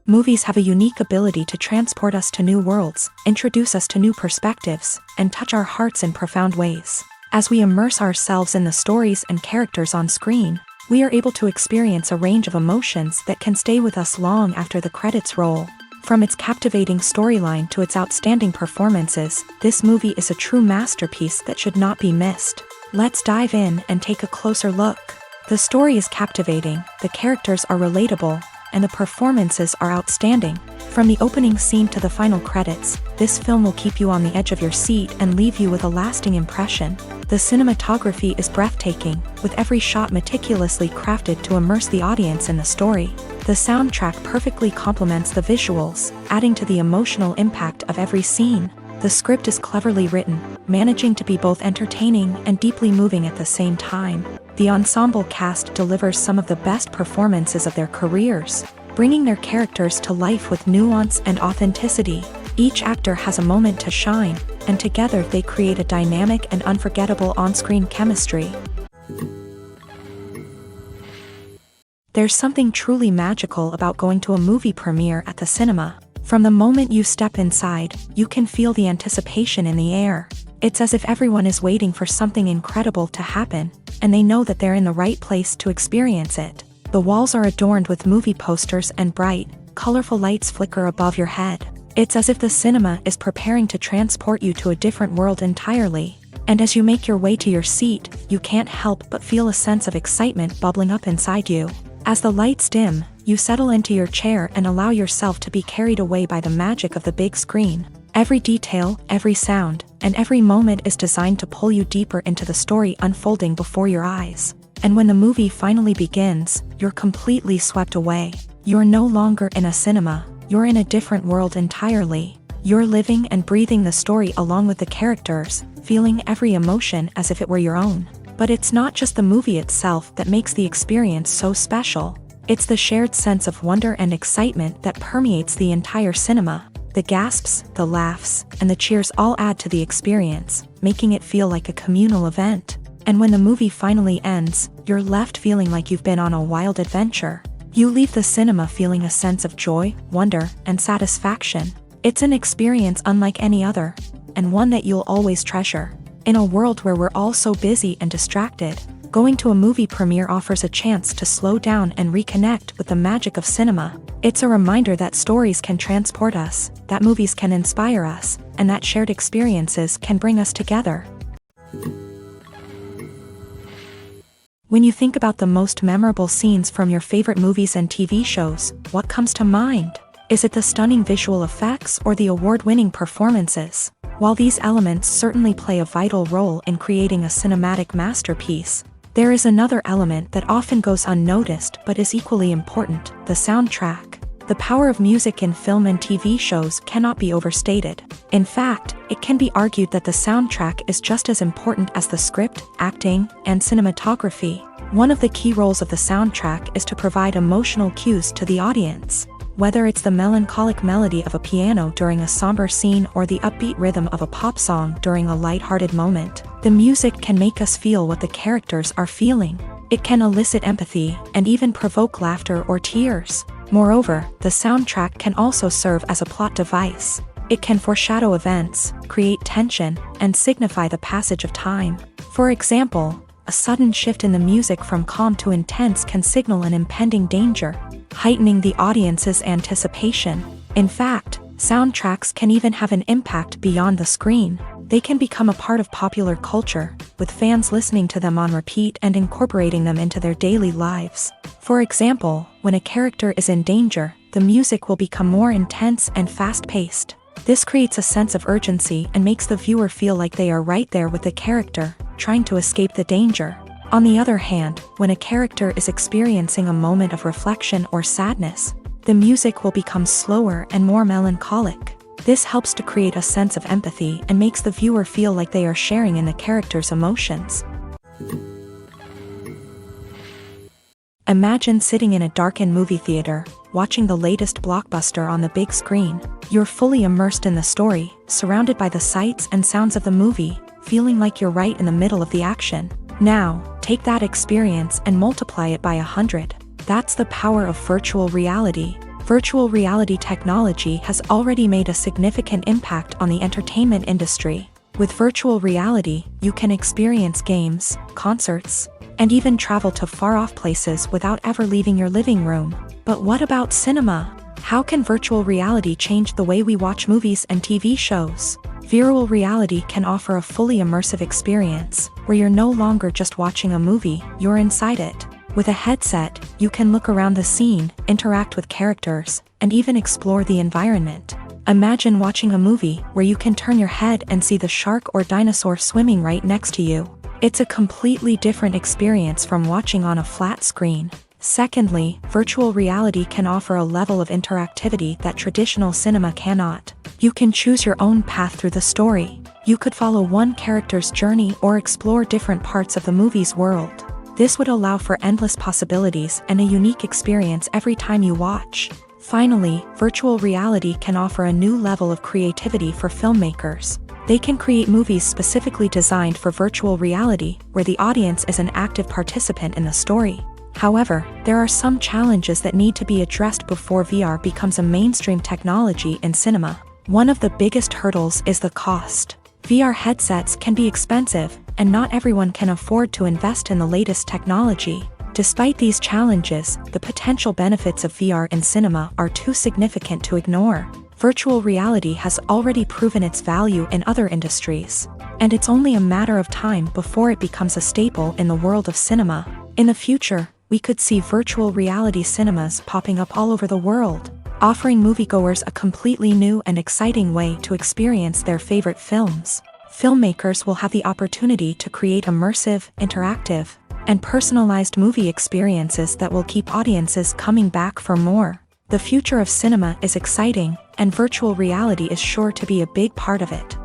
Movies have a unique ability to transport us to new worlds, introduce us to new perspectives, and touch our hearts in profound ways. As we immerse ourselves in the stories and characters on screen, we are able to experience a range of emotions that can stay with us long after the credits roll. From its captivating storyline to its outstanding performances, this movie is a true masterpiece that should not be missed. Let's dive in and take a closer look. The story is captivating, the characters are relatable, and the performances are outstanding. From the opening scene to the final credits, this film will keep you on the edge of your seat and leave you with a lasting impression. The cinematography is breathtaking, with every shot meticulously crafted to immerse the audience in the story. The soundtrack perfectly complements the visuals, adding to the emotional impact of every scene. The script is cleverly written, managing to be both entertaining and deeply moving at the same time. The ensemble cast delivers some of the best performances of their careers, bringing their characters to life with nuance and authenticity. Each actor has a moment to shine, and together they create a dynamic and unforgettable on-screen chemistry. There's something truly magical about going to a movie premiere at the cinema. From the moment you step inside, you can feel the anticipation in the air. It's as if everyone is waiting for something incredible to happen, and they know that they're in the right place to experience it. The walls are adorned with movie posters and bright, colorful lights flicker above your head. It's as if the cinema is preparing to transport you to a different world entirely. And as you make your way to your seat, you can't help but feel a sense of excitement bubbling up inside you. As the lights dim, you settle into your chair and allow yourself to be carried away by the magic of the big screen. Every detail, every sound, and every moment is designed to pull you deeper into the story unfolding before your eyes. And when the movie finally begins, you're completely swept away. You're no longer in a cinema, you're in a different world entirely. You're living and breathing the story along with the characters, feeling every emotion as if it were your own. But it's not just the movie itself that makes the experience so special. It's the shared sense of wonder and excitement that permeates the entire cinema. The gasps, the laughs, and the cheers all add to the experience, making it feel like a communal event. And when the movie finally ends, you're left feeling like you've been on a wild adventure. You leave the cinema feeling a sense of joy, wonder, and satisfaction. It's an experience unlike any other, and one that you'll always treasure. In a world where we're all so busy and distracted, going to a movie premiere offers a chance to slow down and reconnect with the magic of cinema. It's a reminder that stories can transport us, that movies can inspire us, and that shared experiences can bring us together. When you think about the most memorable scenes from your favorite movies and TV shows, what comes to mind? Is it the stunning visual effects or the award-winning performances? While these elements certainly play a vital role in creating a cinematic masterpiece, there is another element that often goes unnoticed but is equally important: the soundtrack. The power of music in film and TV shows cannot be overstated. In fact, it can be argued that the soundtrack is just as important as the script, acting, and cinematography. One of the key roles of the soundtrack is to provide emotional cues to the audience. Whether it's the melancholic melody of a piano during a somber scene or the upbeat rhythm of a pop song during a lighthearted moment, the music can make us feel what the characters are feeling. It can elicit empathy and even provoke laughter or tears. Moreover, the soundtrack can also serve as a plot device. It can foreshadow events, create tension, and signify the passage of time. For example, a sudden shift in the music from calm to intense can signal an impending danger, heightening the audience's anticipation. In fact, soundtracks can even have an impact beyond the screen. They can become a part of popular culture, with fans listening to them on repeat and incorporating them into their daily lives. For example, when a character is in danger, the music will become more intense and fast-paced. This creates a sense of urgency and makes the viewer feel like they are right there with the character, trying to escape the danger. On the other hand, when a character is experiencing a moment of reflection or sadness, the music will become slower and more melancholic. This helps to create a sense of empathy and makes the viewer feel like they are sharing in the character's emotions. Imagine sitting in a darkened movie theater, watching the latest blockbuster on the big screen. You're fully immersed in the story, surrounded by the sights and sounds of the movie, feeling like you're right in the middle of the action. Now, take that experience and multiply it by 100. That's the power of virtual reality. Virtual reality technology has already made a significant impact on the entertainment industry. With virtual reality, you can experience games, concerts, and even travel to far-off places without ever leaving your living room. But what about cinema? How can virtual reality change the way we watch movies and TV shows? Virtual reality can offer a fully immersive experience, where you're no longer just watching a movie, you're inside it. With a headset, you can look around the scene, interact with characters, and even explore the environment. Imagine watching a movie where you can turn your head and see the shark or dinosaur swimming right next to you. It's a completely different experience from watching on a flat screen. Secondly, virtual reality can offer a level of interactivity that traditional cinema cannot. You can choose your own path through the story. You could follow one character's journey or explore different parts of the movie's world. This would allow for endless possibilities and a unique experience every time you watch. Finally, virtual reality can offer a new level of creativity for filmmakers. They can create movies specifically designed for virtual reality, where the audience is an active participant in the story. However, there are some challenges that need to be addressed before VR becomes a mainstream technology in cinema. One of the biggest hurdles is the cost. VR headsets can be expensive, and not everyone can afford to invest in the latest technology. Despite these challenges, the potential benefits of VR in cinema are too significant to ignore. Virtual reality has already proven its value in other industries, and it's only a matter of time before it becomes a staple in the world of cinema. In the future, we could see virtual reality cinemas popping up all over the world, offering moviegoers a completely new and exciting way to experience their favorite films. Filmmakers will have the opportunity to create immersive, interactive, and personalized movie experiences that will keep audiences coming back for more. The future of cinema is exciting, and virtual reality is sure to be a big part of it.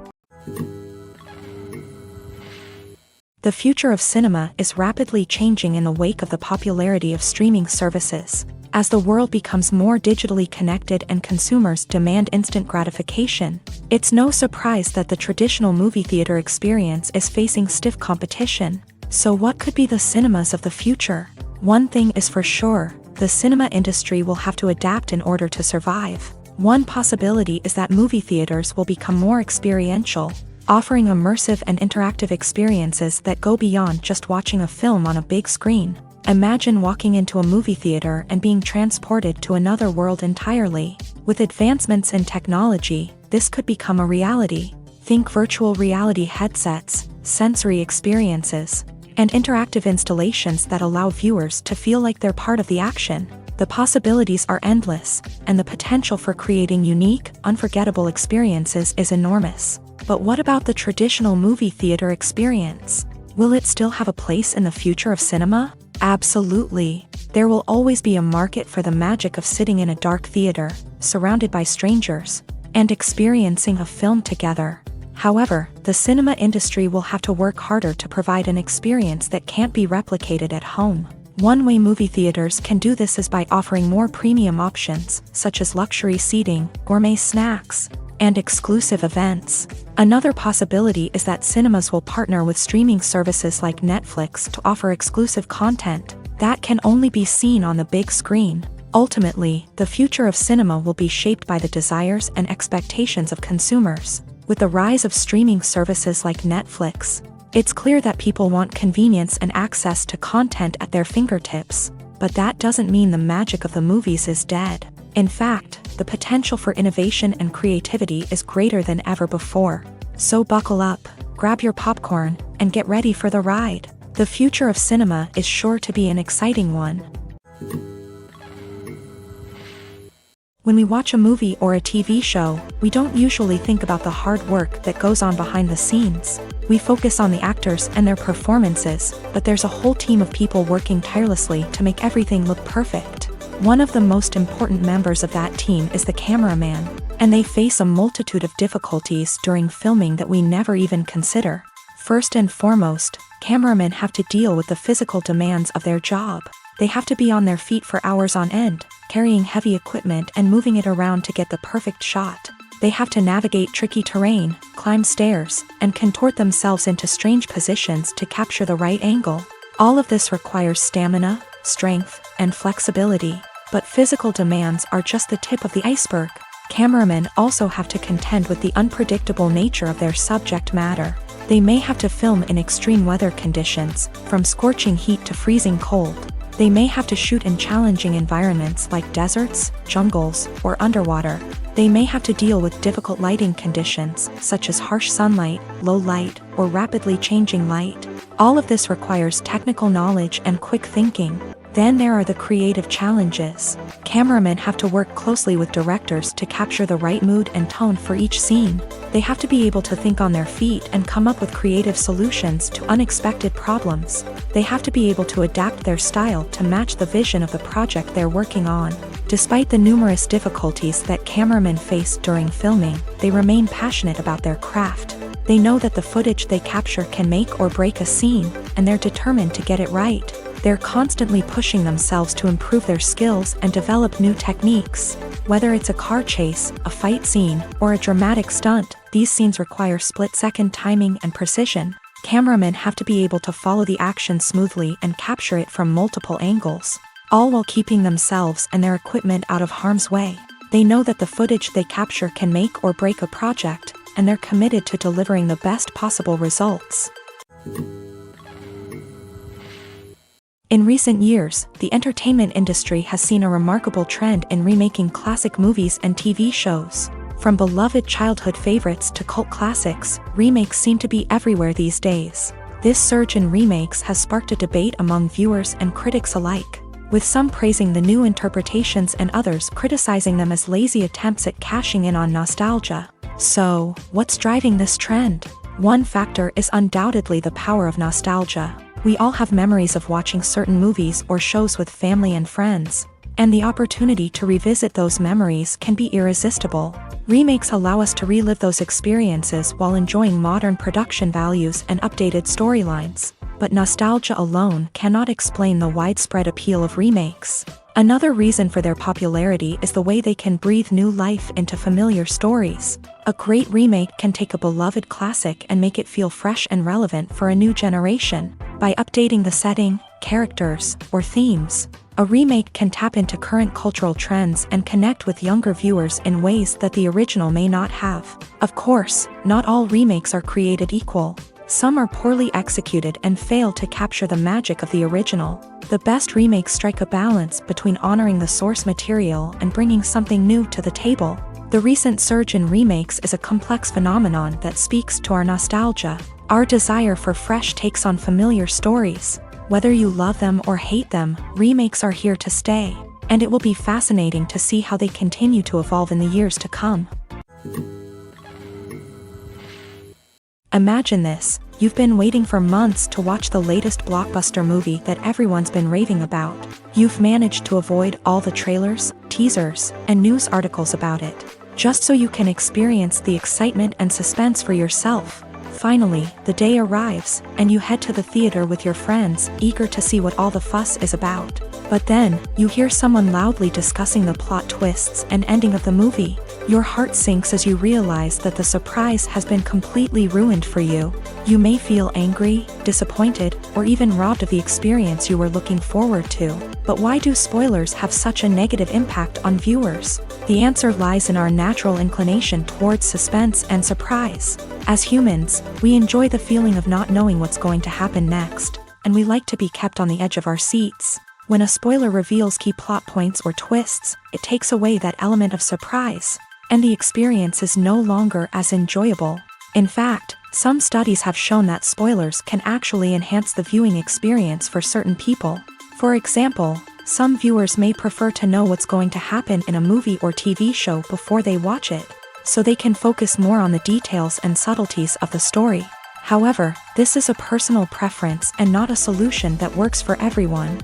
The future of cinema is rapidly changing in the wake of the popularity of streaming services. As the world becomes more digitally connected and consumers demand instant gratification, it's no surprise that the traditional movie theater experience is facing stiff competition. So what could be the cinemas of the future? One thing is for sure, the cinema industry will have to adapt in order to survive. One possibility is that movie theaters will become more experiential, offering immersive and interactive experiences that go beyond just watching a film on a big screen. Imagine walking into a movie theater and being transported to another world entirely. With advancements in technology, this could become a reality. Think virtual reality headsets, sensory experiences, and interactive installations that allow viewers to feel like they're part of the action. The possibilities are endless, and the potential for creating unique, unforgettable experiences is enormous. But what about the traditional movie theater experience? Will it still have a place in the future of cinema? Absolutely. There will always be a market for the magic of sitting in a dark theater, surrounded by strangers, and experiencing a film together. However, the cinema industry will have to work harder to provide an experience that can't be replicated at home. One way movie theaters can do this is by offering more premium options, such as luxury seating, gourmet snacks, and exclusive events. Another possibility is that cinemas will partner with streaming services like Netflix to offer exclusive content that can only be seen on the big screen. Ultimately, the future of cinema will be shaped by the desires and expectations of consumers. With the rise of streaming services like Netflix, it's clear that people want convenience and access to content at their fingertips. But that doesn't mean the magic of the movies is dead. In fact, the potential for innovation and creativity is greater than ever before. So buckle up, grab your popcorn, and get ready for the ride. The future of cinema is sure to be an exciting one. When we watch a movie or a TV show, we don't usually think about the hard work that goes on behind the scenes. We focus on the actors and their performances, but there's a whole team of people working tirelessly to make everything look perfect. One of the most important members of that team is the cameraman, and they face a multitude of difficulties during filming that we never even consider. First and foremost, cameramen have to deal with the physical demands of their job. They have to be on their feet for hours on end, carrying heavy equipment and moving it around to get the perfect shot. They have to navigate tricky terrain, climb stairs, and contort themselves into strange positions to capture the right angle. All of this requires stamina, strength, and flexibility. But physical demands are just the tip of the iceberg. Cameramen also have to contend with the unpredictable nature of their subject matter. They may have to film in extreme weather conditions, from scorching heat to freezing cold. They may have to shoot in challenging environments like deserts, jungles, or underwater. They may have to deal with difficult lighting conditions, such as harsh sunlight, low light, or rapidly changing light. All of this requires technical knowledge and quick thinking. Then there are the creative challenges. Cameramen have to work closely with directors to capture the right mood and tone for each scene. They have to be able to think on their feet and come up with creative solutions to unexpected problems. They have to be able to adapt their style to match the vision of the project they're working on. Despite the numerous difficulties that cameramen face during filming, they remain passionate about their craft. They know that the footage they capture can make or break a scene, and they're determined to get it right. They're constantly pushing themselves to improve their skills and develop new techniques. Whether it's a car chase, a fight scene, or a dramatic stunt, these scenes require split-second timing and precision. Cameramen have to be able to follow the action smoothly and capture it from multiple angles, all while keeping themselves and their equipment out of harm's way. They know that the footage they capture can make or break a project, and they're committed to delivering the best possible results. In recent years, the entertainment industry has seen a remarkable trend in remaking classic movies and TV shows. From beloved childhood favorites to cult classics, remakes seem to be everywhere these days. This surge in remakes has sparked a debate among viewers and critics alike, with some praising the new interpretations and others criticizing them as lazy attempts at cashing in on nostalgia. So, what's driving this trend? One factor is undoubtedly the power of nostalgia. We all have memories of watching certain movies or shows with family and friends, and the opportunity to revisit those memories can be irresistible. Remakes allow us to relive those experiences while enjoying modern production values and updated storylines. But nostalgia alone cannot explain the widespread appeal of remakes. Another reason for their popularity is the way they can breathe new life into familiar stories. A great remake can take a beloved classic and make it feel fresh and relevant for a new generation. By updating the setting, characters, or themes, a remake can tap into current cultural trends and connect with younger viewers in ways that the original may not have. Of course, not all remakes are created equal. Some are poorly executed and fail to capture the magic of the original. The best remakes strike a balance between honoring the source material and bringing something new to the table. The recent surge in remakes is a complex phenomenon that speaks to our nostalgia, our desire for fresh takes on familiar stories. Whether you love them or hate them, remakes are here to stay, and it will be fascinating to see how they continue to evolve in the years to come. Imagine this: you've been waiting for months to watch the latest blockbuster movie that everyone's been raving about. You've managed to avoid all the trailers, teasers, and news articles about it, just so you can experience the excitement and suspense for yourself. Finally, the day arrives, and you head to the theater with your friends, eager to see what all the fuss is about. But then, you hear someone loudly discussing the plot twists and ending of the movie. Your heart sinks as you realize that the surprise has been completely ruined for you. You may feel angry, disappointed, or even robbed of the experience you were looking forward to. But why do spoilers have such a negative impact on viewers? The answer lies in our natural inclination towards suspense and surprise. As humans, we enjoy the feeling of not knowing what's going to happen next, and we like to be kept on the edge of our seats. When a spoiler reveals key plot points or twists, it takes away that element of surprise, and the experience is no longer as enjoyable. In fact, some studies have shown that spoilers can actually enhance the viewing experience for certain people. For example, some viewers may prefer to know what's going to happen in a movie or TV show before they watch it, so they can focus more on the details and subtleties of the story. However, this is a personal preference and not a solution that works for everyone.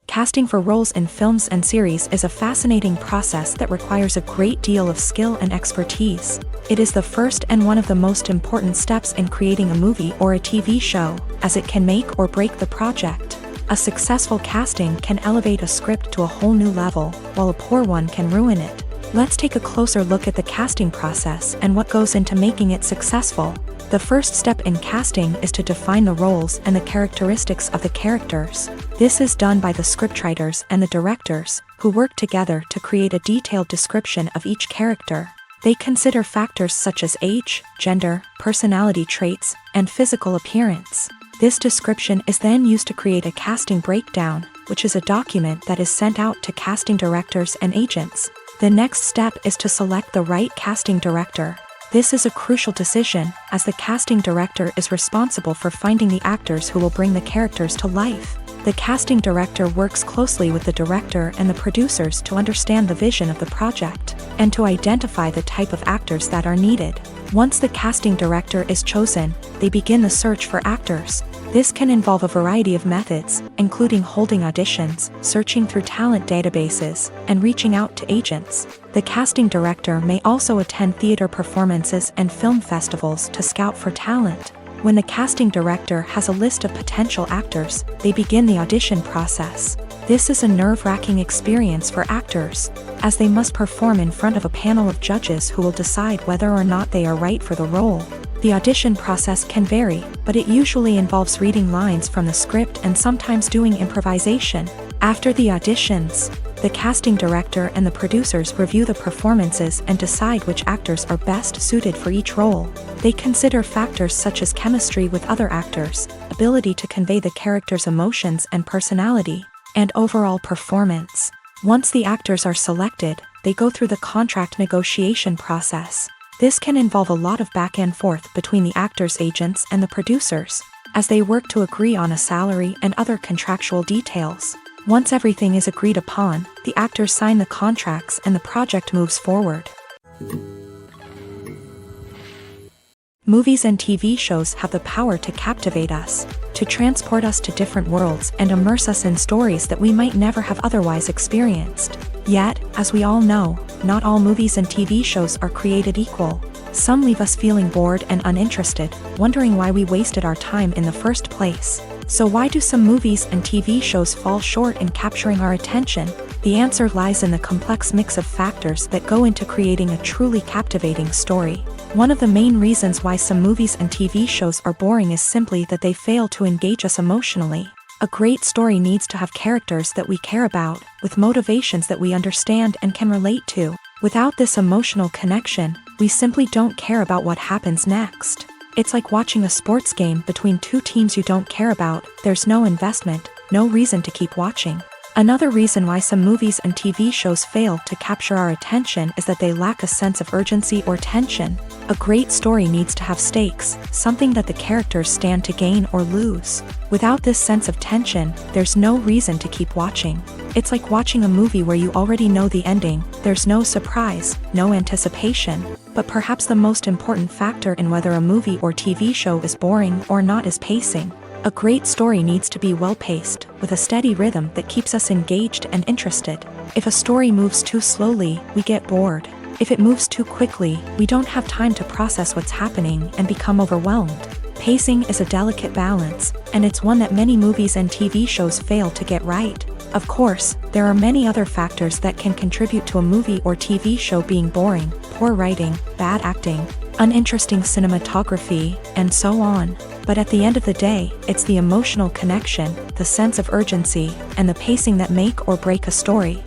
Casting for roles in films and series is a fascinating process that requires a great deal of skill and expertise. It is the first and one of the most important steps in creating a movie or a TV show, as it can make or break the project. A successful casting can elevate a script to a whole new level, while a poor one can ruin it. Let's take a closer look at the casting process and what goes into making it successful. The first step in casting is to define the roles and the characteristics of the characters. This is done by the scriptwriters and the directors, who work together to create a detailed description of each character. They consider factors such as age, gender, personality traits, and physical appearance. This description is then used to create a casting breakdown, which is a document that is sent out to casting directors and agents. The next step is to select the right casting director. This is a crucial decision, as the casting director is responsible for finding the actors who will bring the characters to life. The casting director works closely with the director and the producers to understand the vision of the project, and to identify the type of actors that are needed. Once the casting director is chosen, they begin the search for actors. This can involve a variety of methods, including holding auditions, searching through talent databases, and reaching out to agents. The casting director may also attend theater performances and film festivals to scout for talent. When the casting director has a list of potential actors, they begin the audition process. This is a nerve-wracking experience for actors, as they must perform in front of a panel of judges who will decide whether or not they are right for the role. The audition process can vary, but it usually involves reading lines from the script and sometimes doing improvisation. After the auditions, the casting director and the producers review the performances and decide which actors are best suited for each role. They consider factors such as chemistry with other actors, ability to convey the character's emotions and personality, and overall performance. Once the actors are selected, they go through the contract negotiation process. This can involve a lot of back and forth between the actors' agents and the producers, as they work to agree on a salary and other contractual details. Once everything is agreed upon, the actors sign the contracts and the project moves forward. Movies and TV shows have the power to captivate us, to transport us to different worlds and immerse us in stories that we might never have otherwise experienced. Yet, as we all know, not all movies and TV shows are created equal. Some leave us feeling bored and uninterested, wondering why we wasted our time in the first place. So why do some movies and TV shows fall short in capturing our attention? The answer lies in the complex mix of factors that go into creating a truly captivating story. One of the main reasons why some movies and TV shows are boring is simply that they fail to engage us emotionally. A great story needs to have characters that we care about, with motivations that we understand and can relate to. Without this emotional connection, we simply don't care about what happens next. It's like watching a sports game between two teams you don't care about. There's no investment, no reason to keep watching. Another reason why some movies and TV shows fail to capture our attention is that they lack a sense of urgency or tension. A great story needs to have stakes, something that the characters stand to gain or lose. Without this sense of tension, there's no reason to keep watching. It's like watching a movie where you already know the ending. There's no surprise, no anticipation. But perhaps the most important factor in whether a movie or TV show is boring or not is pacing. A great story needs to be well-paced, with a steady rhythm that keeps us engaged and interested. If a story moves too slowly, we get bored. If it moves too quickly, we don't have time to process what's happening and become overwhelmed. Pacing is a delicate balance, and it's one that many movies and TV shows fail to get right. Of course, there are many other factors that can contribute to a movie or TV show being boring: poor writing, bad acting, uninteresting cinematography, and so on. But at the end of the day, it's the emotional connection, the sense of urgency, and the pacing that make or break a story.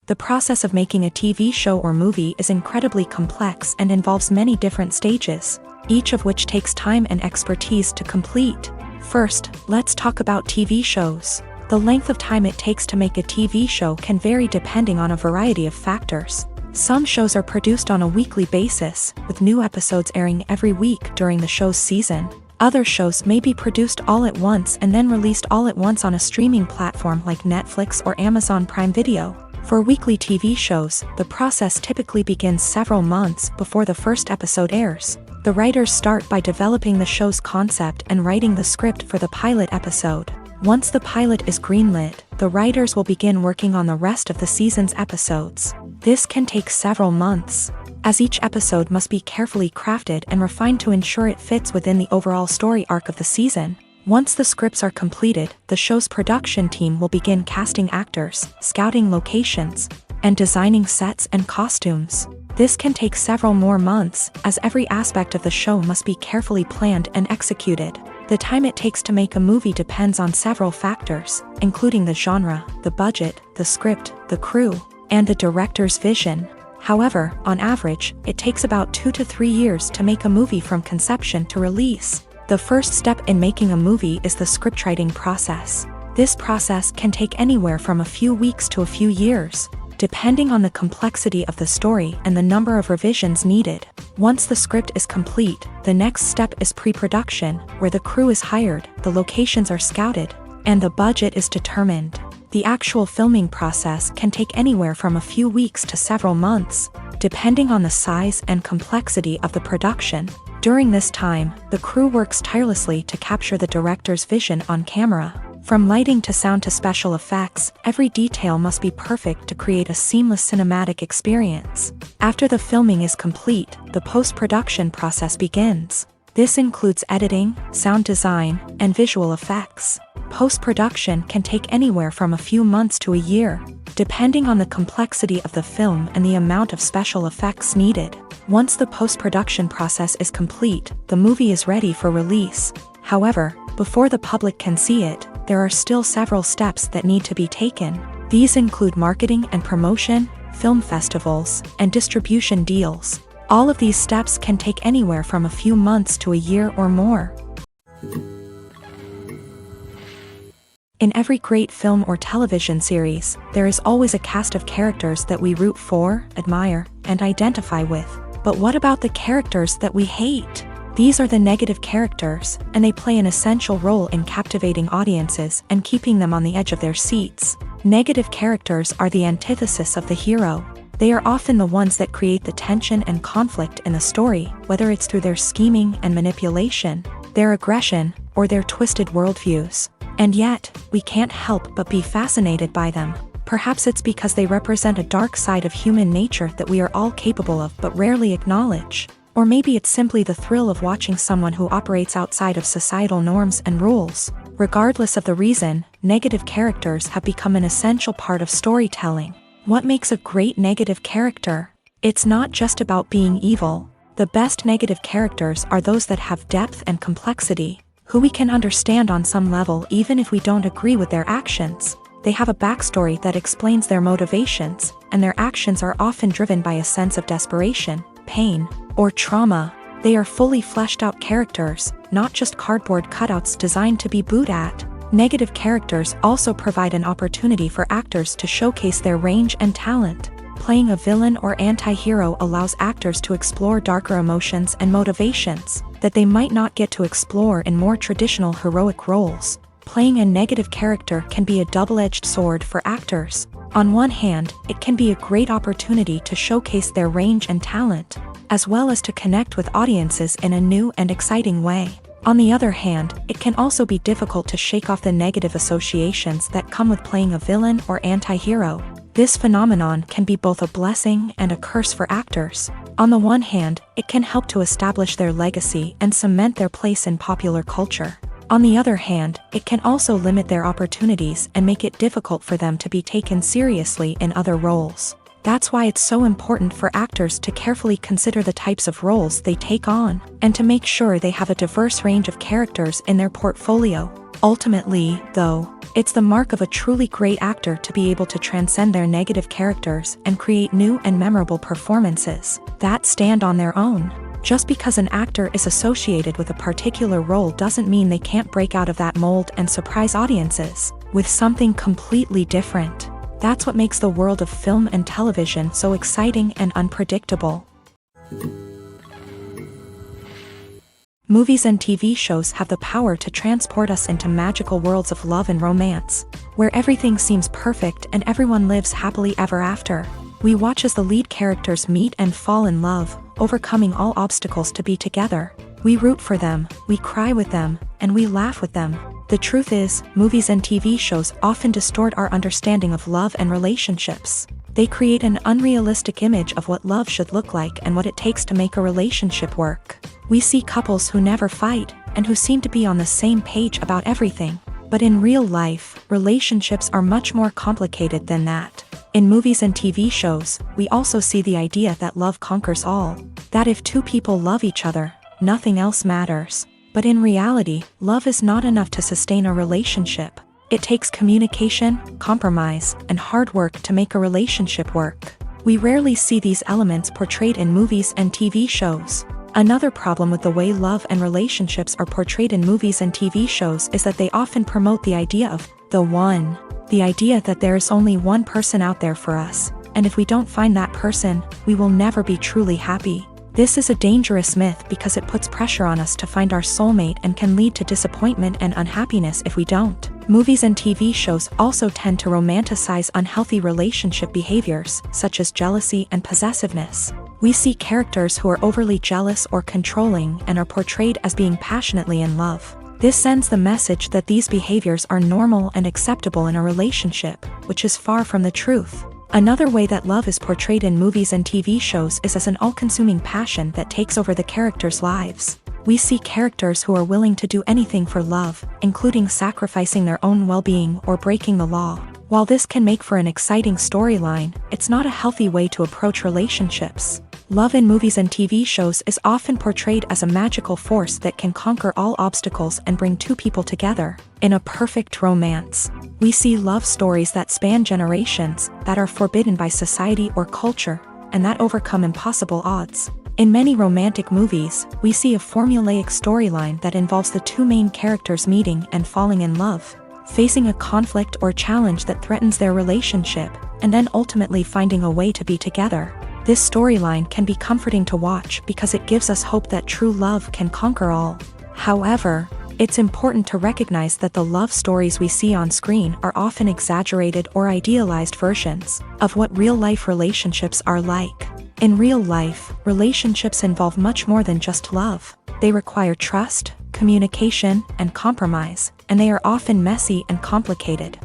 The process of making a TV show or movie is incredibly complex and involves many different stages, each of which takes time and expertise to complete. First, let's talk about TV shows. The length of time it takes to make a TV show can vary depending on a variety of factors. Some shows are produced on a weekly basis, with new episodes airing every week during the show's season. Other shows may be produced all at once and then released all at once on a streaming platform like Netflix or Amazon Prime Video. For weekly TV shows, the process typically begins several months before the first episode airs. The writers start by developing the show's concept and writing the script for the pilot episode. Once the pilot is greenlit, the writers will begin working on the rest of the season's episodes. This can take several months, as each episode must be carefully crafted and refined to ensure it fits within the overall story arc of the season. Once the scripts are completed, the show's production team will begin casting actors, scouting locations, and designing sets and costumes. This can take several more months, as every aspect of the show must be carefully planned and executed. The time it takes to make a movie depends on several factors, including the genre, the budget, the script, the crew, and the director's vision. However, on average, it takes about 2 to 3 years to make a movie from conception to release. The first step in making a movie is the scriptwriting process. This process can take anywhere from a few weeks to a few years, depending on the complexity of the story and the number of revisions needed. Once the script is complete, the next step is pre-production, where the crew is hired, the locations are scouted, and the budget is determined. The actual filming process can take anywhere from a few weeks to several months, depending on the size and complexity of the production. During this time, the crew works tirelessly to capture the director's vision on camera. From lighting to sound to special effects, every detail must be perfect to create a seamless cinematic experience. After the filming is complete, the post-production process begins. This includes editing, sound design, and visual effects. Post-production can take anywhere from a few months to a year, depending on the complexity of the film and the amount of special effects needed. Once the post-production process is complete, the movie is ready for release. However, before the public can see it, there are still several steps that need to be taken. These include marketing and promotion, film festivals, and distribution deals. All of these steps can take anywhere from a few months to a year or more. In every great film or television series, there is always a cast of characters that we root for, admire, and identify with. But what about the characters that we hate? These are the negative characters, and they play an essential role in captivating audiences and keeping them on the edge of their seats. Negative characters are the antithesis of the hero. They are often the ones that create the tension and conflict in the story, whether it's through their scheming and manipulation, their aggression, or their twisted worldviews. And yet, we can't help but be fascinated by them. Perhaps it's because they represent a dark side of human nature that we are all capable of but rarely acknowledge. Or maybe it's simply the thrill of watching someone who operates outside of societal norms and rules. Regardless of the reason, negative characters have become an essential part of storytelling. What makes a great negative character? It's not just about being evil. The best negative characters are those that have depth and complexity, who we can understand on some level even if we don't agree with their actions. They have a backstory that explains their motivations, and their actions are often driven by a sense of desperation, pain, or trauma. They are fully fleshed out characters, not just cardboard cutouts designed to be booed at. Negative characters also provide an opportunity for actors to showcase their range and talent. Playing a villain or anti-hero allows actors to explore darker emotions and motivations that they might not get to explore in more traditional heroic roles. Playing a negative character can be a double-edged sword for actors. On one hand, it can be a great opportunity to showcase their range and talent, as well as to connect with audiences in a new and exciting way. On the other hand, it can also be difficult to shake off the negative associations that come with playing a villain or anti-hero. This phenomenon can be both a blessing and a curse for actors. On the one hand, it can help to establish their legacy and cement their place in popular culture. On the other hand, it can also limit their opportunities and make it difficult for them to be taken seriously in other roles. That's why it's so important for actors to carefully consider the types of roles they take on, and to make sure they have a diverse range of characters in their portfolio. Ultimately, though, it's the mark of a truly great actor to be able to transcend their negative characters and create new and memorable performances that stand on their own. Just because an actor is associated with a particular role doesn't mean they can't break out of that mold and surprise audiences with something completely different. That's what makes the world of film and television so exciting and unpredictable. Movies and TV shows have the power to transport us into magical worlds of love and romance, where everything seems perfect and everyone lives happily ever after. We watch as the lead characters meet and fall in love, overcoming all obstacles to be together. We root for them, we cry with them, and we laugh with them. The truth is, movies and TV shows often distort our understanding of love and relationships. They create an unrealistic image of what love should look like and what it takes to make a relationship work. We see couples who never fight, and who seem to be on the same page about everything. But in real life, relationships are much more complicated than that. In movies and TV shows, we also see the idea that love conquers all, that if two people love each other, nothing else matters. But in reality, love is not enough to sustain a relationship. It takes communication, compromise, and hard work to make a relationship work. We rarely see these elements portrayed in movies and TV shows. Another problem with the way love and relationships are portrayed in movies and TV shows is that they often promote the idea of the one. The idea that there is only one person out there for us, and if we don't find that person, we will never be truly happy. This is a dangerous myth because it puts pressure on us to find our soulmate and can lead to disappointment and unhappiness if we don't. Movies and TV shows also tend to romanticize unhealthy relationship behaviors, such as jealousy and possessiveness. We see characters who are overly jealous or controlling and are portrayed as being passionately in love. This sends the message that these behaviors are normal and acceptable in a relationship, which is far from the truth. Another way that love is portrayed in movies and TV shows is as an all-consuming passion that takes over the characters' lives. We see characters who are willing to do anything for love, including sacrificing their own well-being or breaking the law. While this can make for an exciting storyline, it's not a healthy way to approach relationships. Love in movies and TV shows is often portrayed as a magical force that can conquer all obstacles and bring two people together. In a perfect romance, we see love stories that span generations, that are forbidden by society or culture, and that overcome impossible odds. In many romantic movies, we see a formulaic storyline that involves the two main characters meeting and falling in love, facing a conflict or challenge that threatens their relationship, and then ultimately finding a way to be together. This storyline can be comforting to watch because it gives us hope that true love can conquer all. However, it's important to recognize that the love stories we see on screen are often exaggerated or idealized versions of what real-life relationships are like. In real life, relationships involve much more than just love. They require trust, communication, and compromise, and they are often messy and complicated.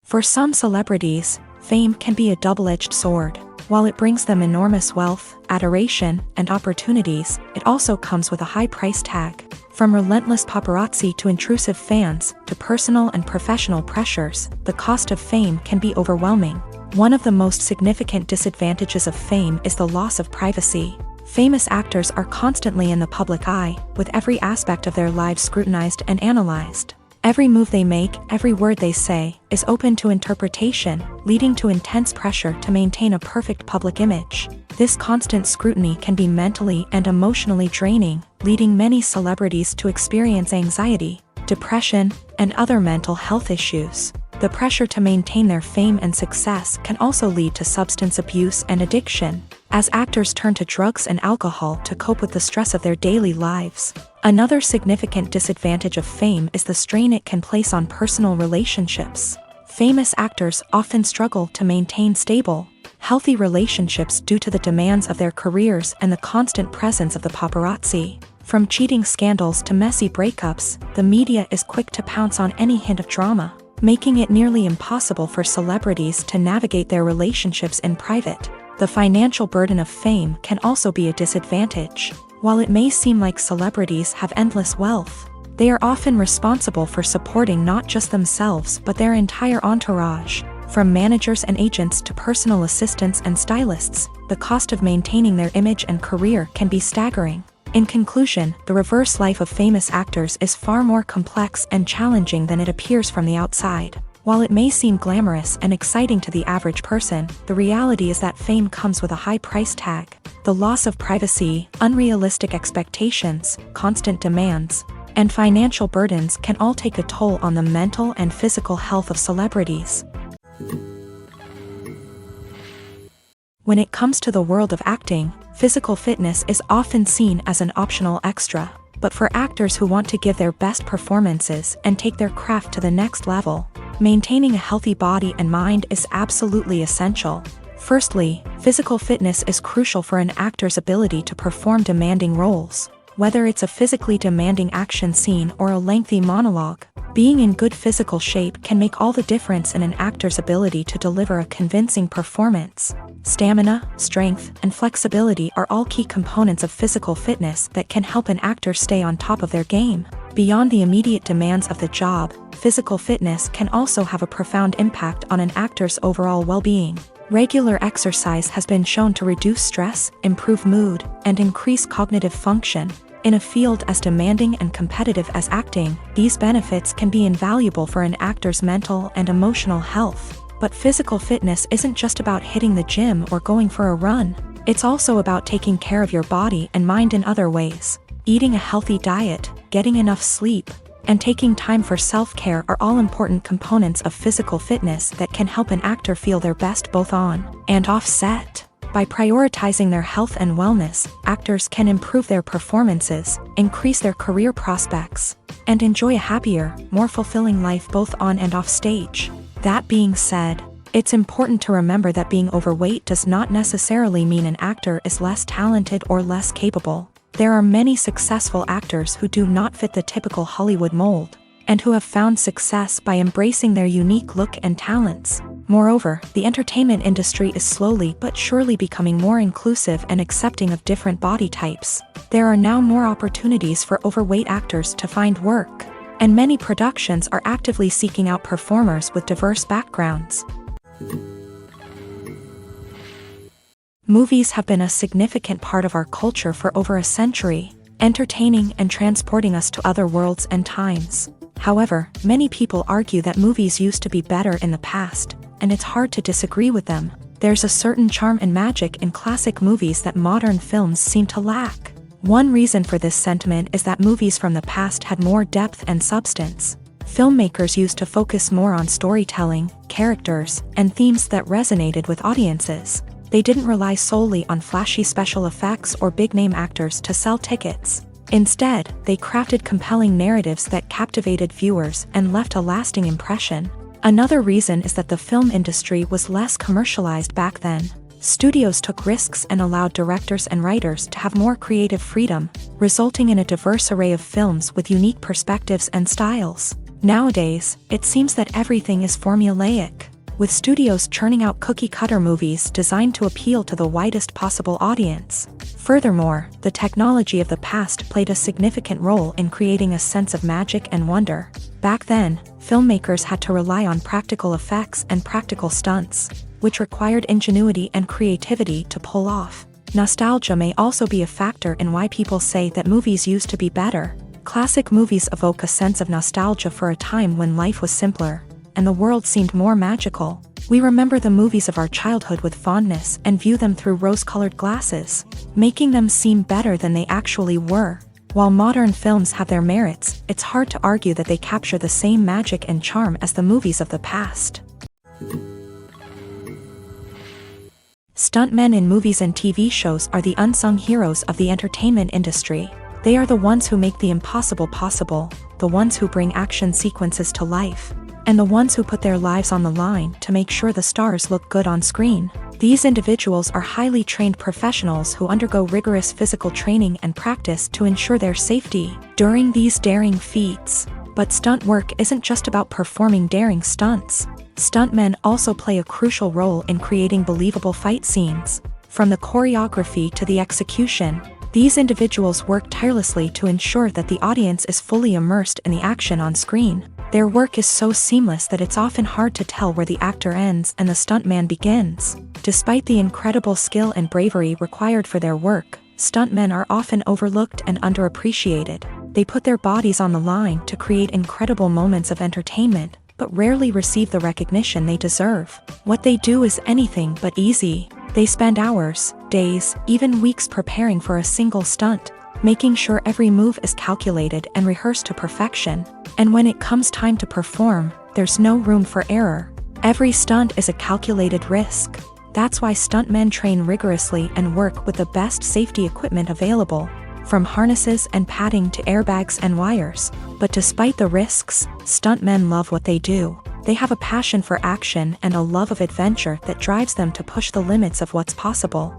For some celebrities, fame can be a double-edged sword. While it brings them enormous wealth, adoration, and opportunities, it also comes with a high price tag. From relentless paparazzi to intrusive fans, to personal and professional pressures, the cost of fame can be overwhelming. One of the most significant disadvantages of fame is the loss of privacy. Famous actors are constantly in the public eye, with every aspect of their lives scrutinized and analyzed. Every move they make, every word they say, is open to interpretation, leading to intense pressure to maintain a perfect public image. This constant scrutiny can be mentally and emotionally draining, leading many celebrities to experience anxiety, depression, and other mental health issues. The pressure to maintain their fame and success can also lead to substance abuse and addiction, as actors turn to drugs and alcohol to cope with the stress of their daily lives. Another significant disadvantage of fame is the strain it can place on personal relationships. Famous actors often struggle to maintain stable, healthy relationships due to the demands of their careers and the constant presence of the paparazzi. From cheating scandals to messy breakups, the media is quick to pounce on any hint of drama, making it nearly impossible for celebrities to navigate their relationships in private. The financial burden of fame can also be a disadvantage. While it may seem like celebrities have endless wealth, they are often responsible for supporting not just themselves but their entire entourage. From managers and agents to personal assistants and stylists, the cost of maintaining their image and career can be staggering. In conclusion, the reverse life of famous actors is far more complex and challenging than it appears from the outside. While it may seem glamorous and exciting to the average person, the reality is that fame comes with a high price tag. The loss of privacy, unrealistic expectations, constant demands, and financial burdens can all take a toll on the mental and physical health of celebrities. When it comes to the world of acting, physical fitness is often seen as an optional extra. But for actors who want to give their best performances and take their craft to the next level, maintaining a healthy body and mind is absolutely essential. Firstly, physical fitness is crucial for an actor's ability to perform demanding roles. Whether it's a physically demanding action scene or a lengthy monologue, being in good physical shape can make all the difference in an actor's ability to deliver a convincing performance. Stamina, strength, and flexibility are all key components of physical fitness that can help an actor stay on top of their game. Beyond the immediate demands of the job, physical fitness can also have a profound impact on an actor's overall well-being. Regular exercise has been shown to reduce stress, improve mood, and increase cognitive function. In a field as demanding and competitive as acting, these benefits can be invaluable for an actor's mental and emotional health. But physical fitness isn't just about hitting the gym or going for a run. It's also about taking care of your body and mind in other ways. Eating a healthy diet, getting enough sleep, and taking time for self-care are all important components of physical fitness that can help an actor feel their best both on and off set. By prioritizing their health and wellness, actors can improve their performances, increase their career prospects, and enjoy a happier, more fulfilling life both on and off stage. That being said, it's important to remember that being overweight does not necessarily mean an actor is less talented or less capable. There are many successful actors who do not fit the typical Hollywood mold, and who have found success by embracing their unique look and talents. Moreover, the entertainment industry is slowly but surely becoming more inclusive and accepting of different body types. There are now more opportunities for overweight actors to find work, and many productions are actively seeking out performers with diverse backgrounds. Movies have been a significant part of our culture for over a century, entertaining and transporting us to other worlds and times. However, many people argue that movies used to be better in the past, and it's hard to disagree with them. There's a certain charm and magic in classic movies that modern films seem to lack. One reason for this sentiment is that movies from the past had more depth and substance. Filmmakers used to focus more on storytelling, characters, and themes that resonated with audiences. They didn't rely solely on flashy special effects or big-name actors to sell tickets. Instead, they crafted compelling narratives that captivated viewers and left a lasting impression. Another reason is that the film industry was less commercialized back then. Studios took risks and allowed directors and writers to have more creative freedom, resulting in a diverse array of films with unique perspectives and styles. Nowadays, it seems that everything is formulaic, with studios churning out cookie-cutter movies designed to appeal to the widest possible audience. Furthermore, the technology of the past played a significant role in creating a sense of magic and wonder. Back then, filmmakers had to rely on practical effects and practical stunts, which required ingenuity and creativity to pull off. Nostalgia may also be a factor in why people say that movies used to be better. Classic movies evoke a sense of nostalgia for a time when life was simpler, and the world seemed more magical. We remember the movies of our childhood with fondness and view them through rose-colored glasses, making them seem better than they actually were. While modern films have their merits, it's hard to argue that they capture the same magic and charm as the movies of the past. Stuntmen in movies and TV shows are the unsung heroes of the entertainment industry. They are the ones who make the impossible possible, the ones who bring action sequences to life, and the ones who put their lives on the line to make sure the stars look good on screen. These individuals are highly trained professionals who undergo rigorous physical training and practice to ensure their safety during these daring feats. But stunt work isn't just about performing daring stunts. Stuntmen also play a crucial role in creating believable fight scenes. From the choreography to the execution, these individuals work tirelessly to ensure that the audience is fully immersed in the action on screen. Their work is so seamless that it's often hard to tell where the actor ends and the stuntman begins. Despite the incredible skill and bravery required for their work, stuntmen are often overlooked and underappreciated. They put their bodies on the line to create incredible moments of entertainment, but rarely receive the recognition they deserve. What they do is anything but easy. They spend hours, days, even weeks preparing for a single stunt, making sure every move is calculated and rehearsed to perfection. And when it comes time to perform, there's no room for error. Every stunt is a calculated risk. That's why stuntmen train rigorously and work with the best safety equipment available, from harnesses and padding to airbags and wires. But despite the risks, stuntmen love what they do. They have a passion for action and a love of adventure that drives them to push the limits of what's possible.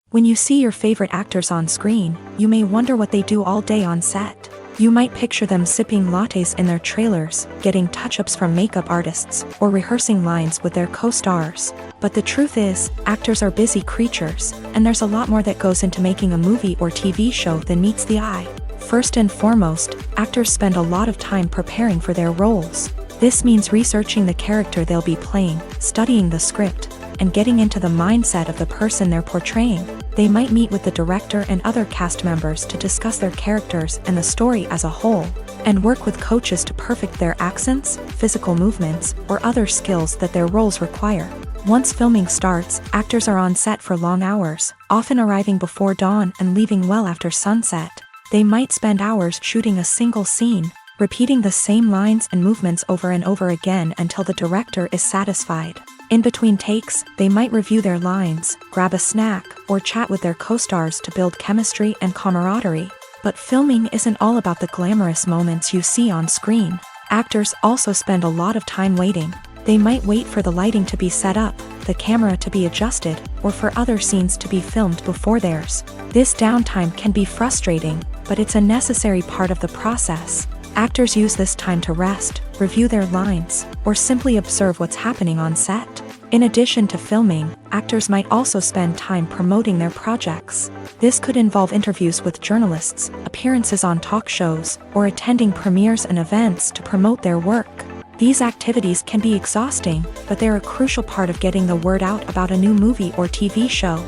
When you see your favorite actors on screen, you may wonder what they do all day on set. You might picture them sipping lattes in their trailers, getting touch-ups from makeup artists, or rehearsing lines with their co-stars. But the truth is, actors are busy creatures, and there's a lot more that goes into making a movie or TV show than meets the eye. First and foremost, actors spend a lot of time preparing for their roles. This means researching the character they'll be playing, studying the script, and getting into the mindset of the person they're portraying. They might meet with the director and other cast members to discuss their characters and the story as a whole, and work with coaches to perfect their accents, physical movements, or other skills that their roles require. Once filming starts, actors are on set for long hours, often arriving before dawn and leaving well after sunset. They might spend hours shooting a single scene, repeating the same lines and movements over and over again until the director is satisfied. In between takes, they might review their lines, grab a snack, or chat with their co-stars to build chemistry and camaraderie. But filming isn't all about the glamorous moments you see on screen. Actors also spend a lot of time waiting. They might wait for the lighting to be set up, the camera to be adjusted, or for other scenes to be filmed before theirs. This downtime can be frustrating, but it's a necessary part of the process. Actors use this time to rest, review their lines, or simply observe what's happening on set. In addition to filming, actors might also spend time promoting their projects. This could involve interviews with journalists, appearances on talk shows, or attending premieres and events to promote their work. These activities can be exhausting, but they're a crucial part of getting the word out about a new movie or TV show.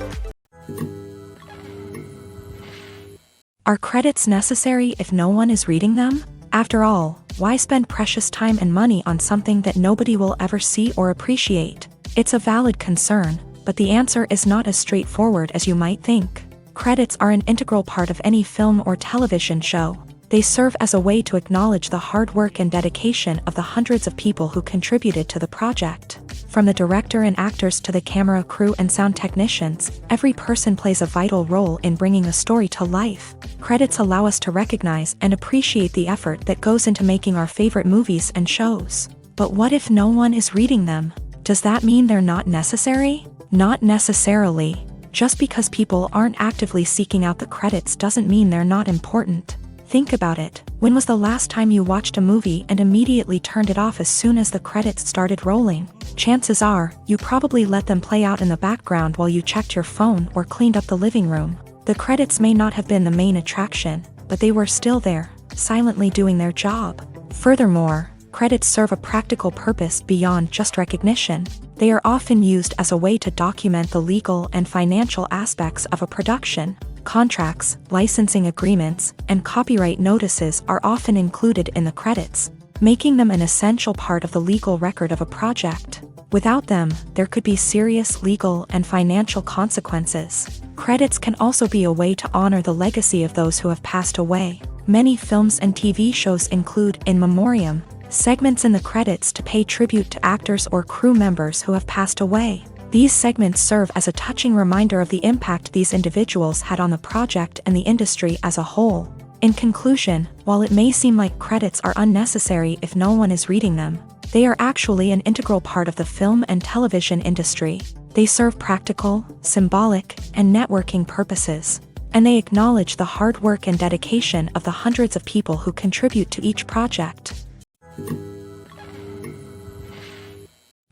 Are credits necessary if no one is reading them? After all, why spend precious time and money on something that nobody will ever see or appreciate? It's a valid concern, but the answer is not as straightforward as you might think. Credits are an integral part of any film or television show. They serve as a way to acknowledge the hard work and dedication of the hundreds of people who contributed to the project. From the director and actors to the camera crew and sound technicians, every person plays a vital role in bringing a story to life. Credits allow us to recognize and appreciate the effort that goes into making our favorite movies and shows. But what if no one is reading them? Does that mean they're not necessary? Not necessarily. Just because people aren't actively seeking out the credits doesn't mean they're not important. Think about it. When was the last time you watched a movie and immediately turned it off as soon as the credits started rolling? Chances are, you probably let them play out in the background while you checked your phone or cleaned up the living room. The credits may not have been the main attraction, but they were still there, silently doing their job. Furthermore, credits serve a practical purpose beyond just recognition. They are often used as a way to document the legal and financial aspects of a production. Contracts, licensing agreements, and copyright notices are often included in the credits, making them an essential part of the legal record of a project. Without them, there could be serious legal and financial consequences. Credits can also be a way to honor the legacy of those who have passed away. Many films and TV shows include in memoriam segments in the credits to pay tribute to actors or crew members who have passed away. These segments serve as a touching reminder of the impact these individuals had on the project and the industry as a whole. In conclusion, while it may seem like credits are unnecessary if no one is reading them, they are actually an integral part of the film and television industry. They serve practical, symbolic, and networking purposes, and they acknowledge the hard work and dedication of the hundreds of people who contribute to each project.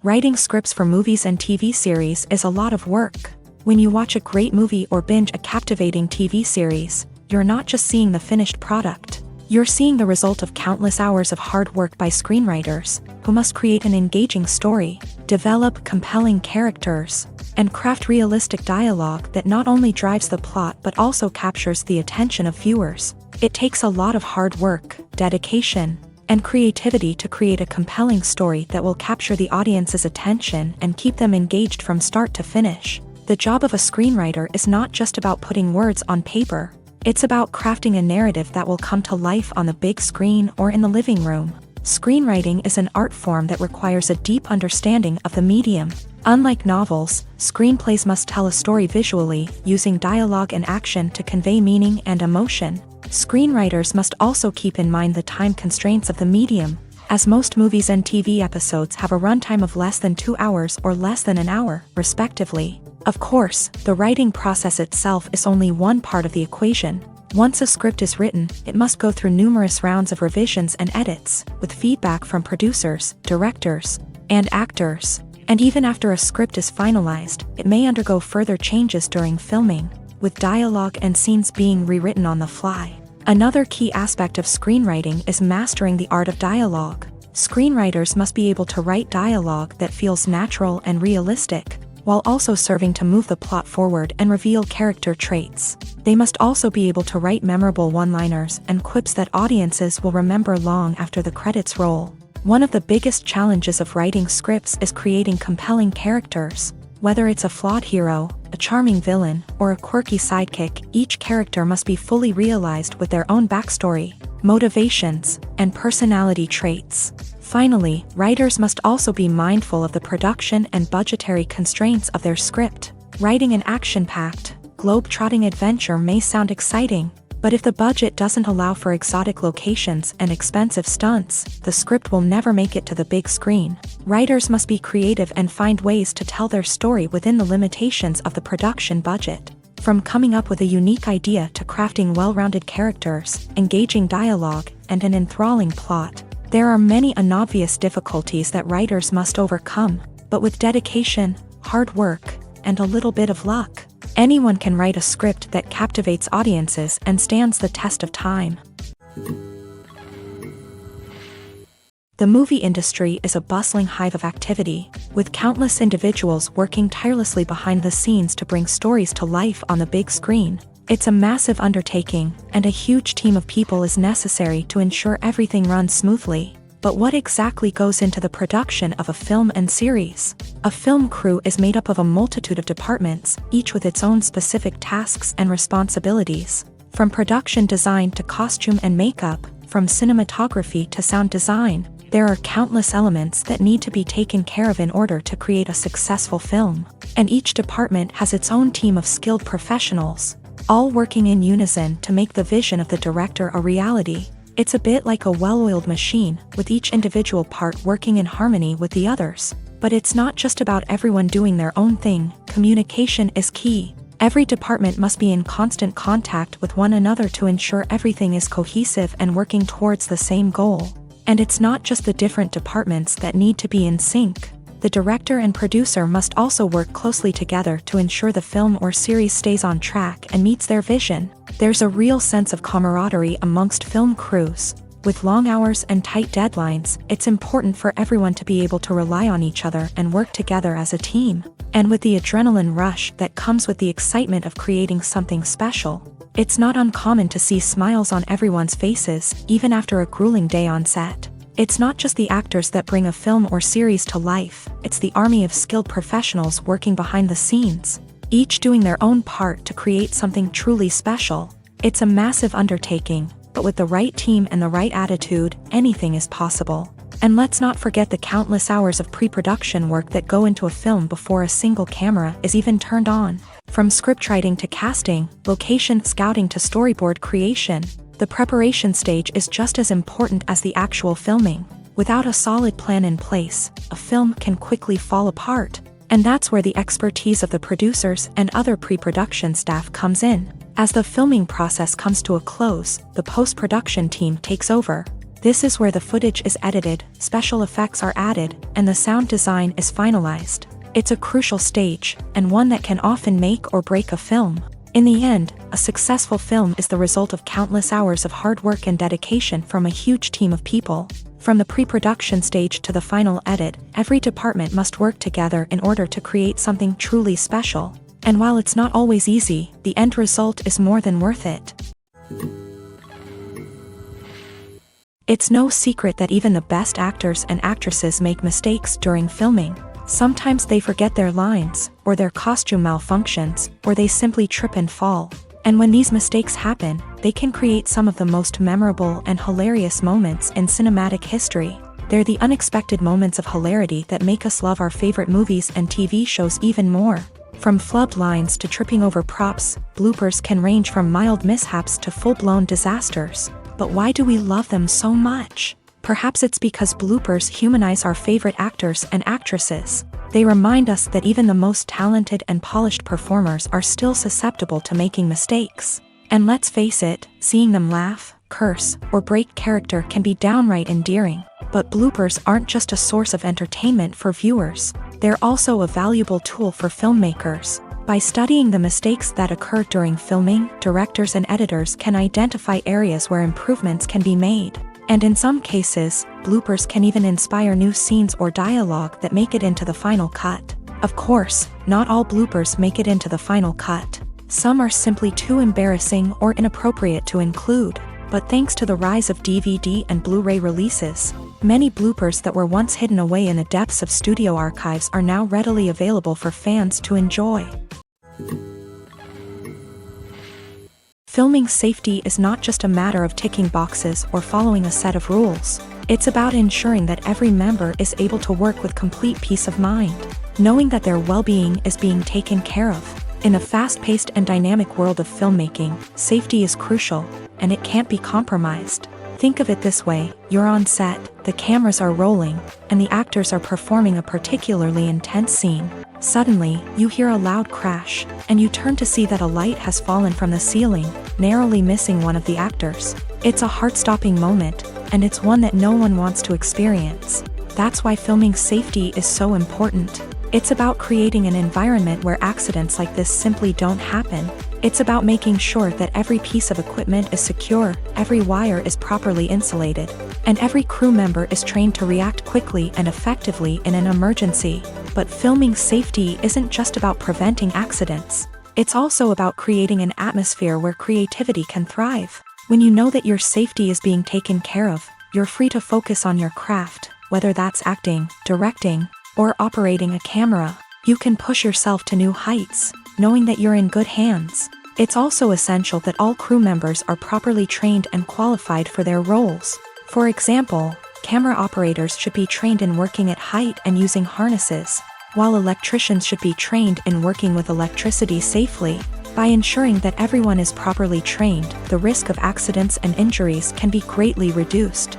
Writing scripts for movies and TV series is a lot of work. When you watch a great movie or binge a captivating TV series, you're not just seeing the finished product. You're seeing the result of countless hours of hard work by screenwriters, who must create an engaging story, develop compelling characters, and craft realistic dialogue that not only drives the plot but also captures the attention of viewers. It takes a lot of hard work, dedication, and creativity to create a compelling story that will capture the audience's attention and keep them engaged from start to finish. The job of a screenwriter is not just about putting words on paper. It's about crafting a narrative that will come to life on the big screen or in the living room. Screenwriting is an art form that requires a deep understanding of the medium. Unlike novels, screenplays must tell a story visually, using dialogue and action to convey meaning and emotion. Screenwriters must also keep in mind the time constraints of the medium, as most movies and TV episodes have a runtime of less than 2 hours or less than an hour, respectively. Of course, the writing process itself is only one part of the equation. Once a script is written, it must go through numerous rounds of revisions and edits, with feedback from producers, directors, and actors. And even after a script is finalized, it may undergo further changes during filming, with dialogue and scenes being rewritten on the fly. Another key aspect of screenwriting is mastering the art of dialogue. Screenwriters must be able to write dialogue that feels natural and realistic, while also serving to move the plot forward and reveal character traits. They must also be able to write memorable one-liners and quips that audiences will remember long after the credits roll. One of the biggest challenges of writing scripts is creating compelling characters. Whether it's a flawed hero, a charming villain, or a quirky sidekick, each character must be fully realized with their own backstory, motivations, and personality traits. Finally, writers must also be mindful of the production and budgetary constraints of their script. Writing an action-packed, globe-trotting adventure may sound exciting, but if the budget doesn't allow for exotic locations and expensive stunts, the script will never make it to the big screen. Writers must be creative and find ways to tell their story within the limitations of the production budget. From coming up with a unique idea to crafting well-rounded characters, engaging dialogue, and an enthralling plot, there are many unobvious difficulties that writers must overcome, but with dedication, hard work, and a little bit of luck, anyone can write a script that captivates audiences and stands the test of time. The movie industry is a bustling hive of activity, with countless individuals working tirelessly behind the scenes to bring stories to life on the big screen. It's a massive undertaking, and a huge team of people is necessary to ensure everything runs smoothly. But what exactly goes into the production of a film and series? A film crew is made up of a multitude of departments, each with its own specific tasks and responsibilities. From production design to costume and makeup, from cinematography to sound design, there are countless elements that need to be taken care of in order to create a successful film. And each department has its own team of skilled professionals, all working in unison to make the vision of the director a reality. It's a bit like a well-oiled machine, with each individual part working in harmony with the others. But it's not just about everyone doing their own thing. Communication is key. Every department must be in constant contact with one another to ensure everything is cohesive and working towards the same goal. And it's not just the different departments that need to be in sync. The director and producer must also work closely together to ensure the film or series stays on track and meets their vision. There's a real sense of camaraderie amongst film crews. With long hours and tight deadlines, it's important for everyone to be able to rely on each other and work together as a team. And with the adrenaline rush that comes with the excitement of creating something special, it's not uncommon to see smiles on everyone's faces, even after a grueling day on set. It's not just the actors that bring a film or series to life, it's the army of skilled professionals working behind the scenes, each doing their own part to create something truly special. It's a massive undertaking, but with the right team and the right attitude, anything is possible. And let's not forget the countless hours of pre-production work that go into a film before a single camera is even turned on. From scriptwriting to casting, location scouting to storyboard creation, the preparation stage is just as important as the actual filming. Without a solid plan in place, a film can quickly fall apart. And that's where the expertise of the producers and other pre-production staff comes in. As the filming process comes to a close, the post-production team takes over. This is where the footage is edited, special effects are added, and the sound design is finalized. It's a crucial stage, and one that can often make or break a film. In the end, a successful film is the result of countless hours of hard work and dedication from a huge team of people. From the pre-production stage to the final edit, every department must work together in order to create something truly special. And while it's not always easy, the end result is more than worth it. It's no secret that even the best actors and actresses make mistakes during filming. Sometimes they forget their lines, or their costume malfunctions, or they simply trip and fall. And when these mistakes happen, they can create some of the most memorable and hilarious moments in cinematic history. They're the unexpected moments of hilarity that make us love our favorite movies and TV shows even more. From flubbed lines to tripping over props, bloopers can range from mild mishaps to full-blown disasters. But why do we love them so much? Perhaps it's because bloopers humanize our favorite actors and actresses. They remind us that even the most talented and polished performers are still susceptible to making mistakes. And let's face it, seeing them laugh, curse, or break character can be downright endearing. But bloopers aren't just a source of entertainment for viewers, they're also a valuable tool for filmmakers. By studying the mistakes that occur during filming, directors and editors can identify areas where improvements can be made. And in some cases, bloopers can even inspire new scenes or dialogue that make it into the final cut. Of course, not all bloopers make it into the final cut. Some are simply too embarrassing or inappropriate to include. But thanks to the rise of DVD and Blu-ray releases, many bloopers that were once hidden away in the depths of studio archives are now readily available for fans to enjoy. Filming safety is not just a matter of ticking boxes or following a set of rules. It's about ensuring that every member is able to work with complete peace of mind, knowing that their well-being is being taken care of. In a fast-paced and dynamic world of filmmaking, safety is crucial, and it can't be compromised. Think of it this way: you're on set, the cameras are rolling, and the actors are performing a particularly intense scene. Suddenly, you hear a loud crash, and you turn to see that a light has fallen from the ceiling, narrowly missing one of the actors. It's a heart-stopping moment, and it's one that no one wants to experience. That's why filming safety is so important. It's about creating an environment where accidents like this simply don't happen. It's about making sure that every piece of equipment is secure, every wire is properly insulated, and every crew member is trained to react quickly and effectively in an emergency. But filming safety isn't just about preventing accidents. It's also about creating an atmosphere where creativity can thrive. When you know that your safety is being taken care of, you're free to focus on your craft, whether that's acting, directing, or operating a camera. You can push yourself to new heights, knowing that you're in good hands. It's also essential that all crew members are properly trained and qualified for their roles. For example, camera operators should be trained in working at height and using harnesses, while electricians should be trained in working with electricity safely. By ensuring that everyone is properly trained, the risk of accidents and injuries can be greatly reduced.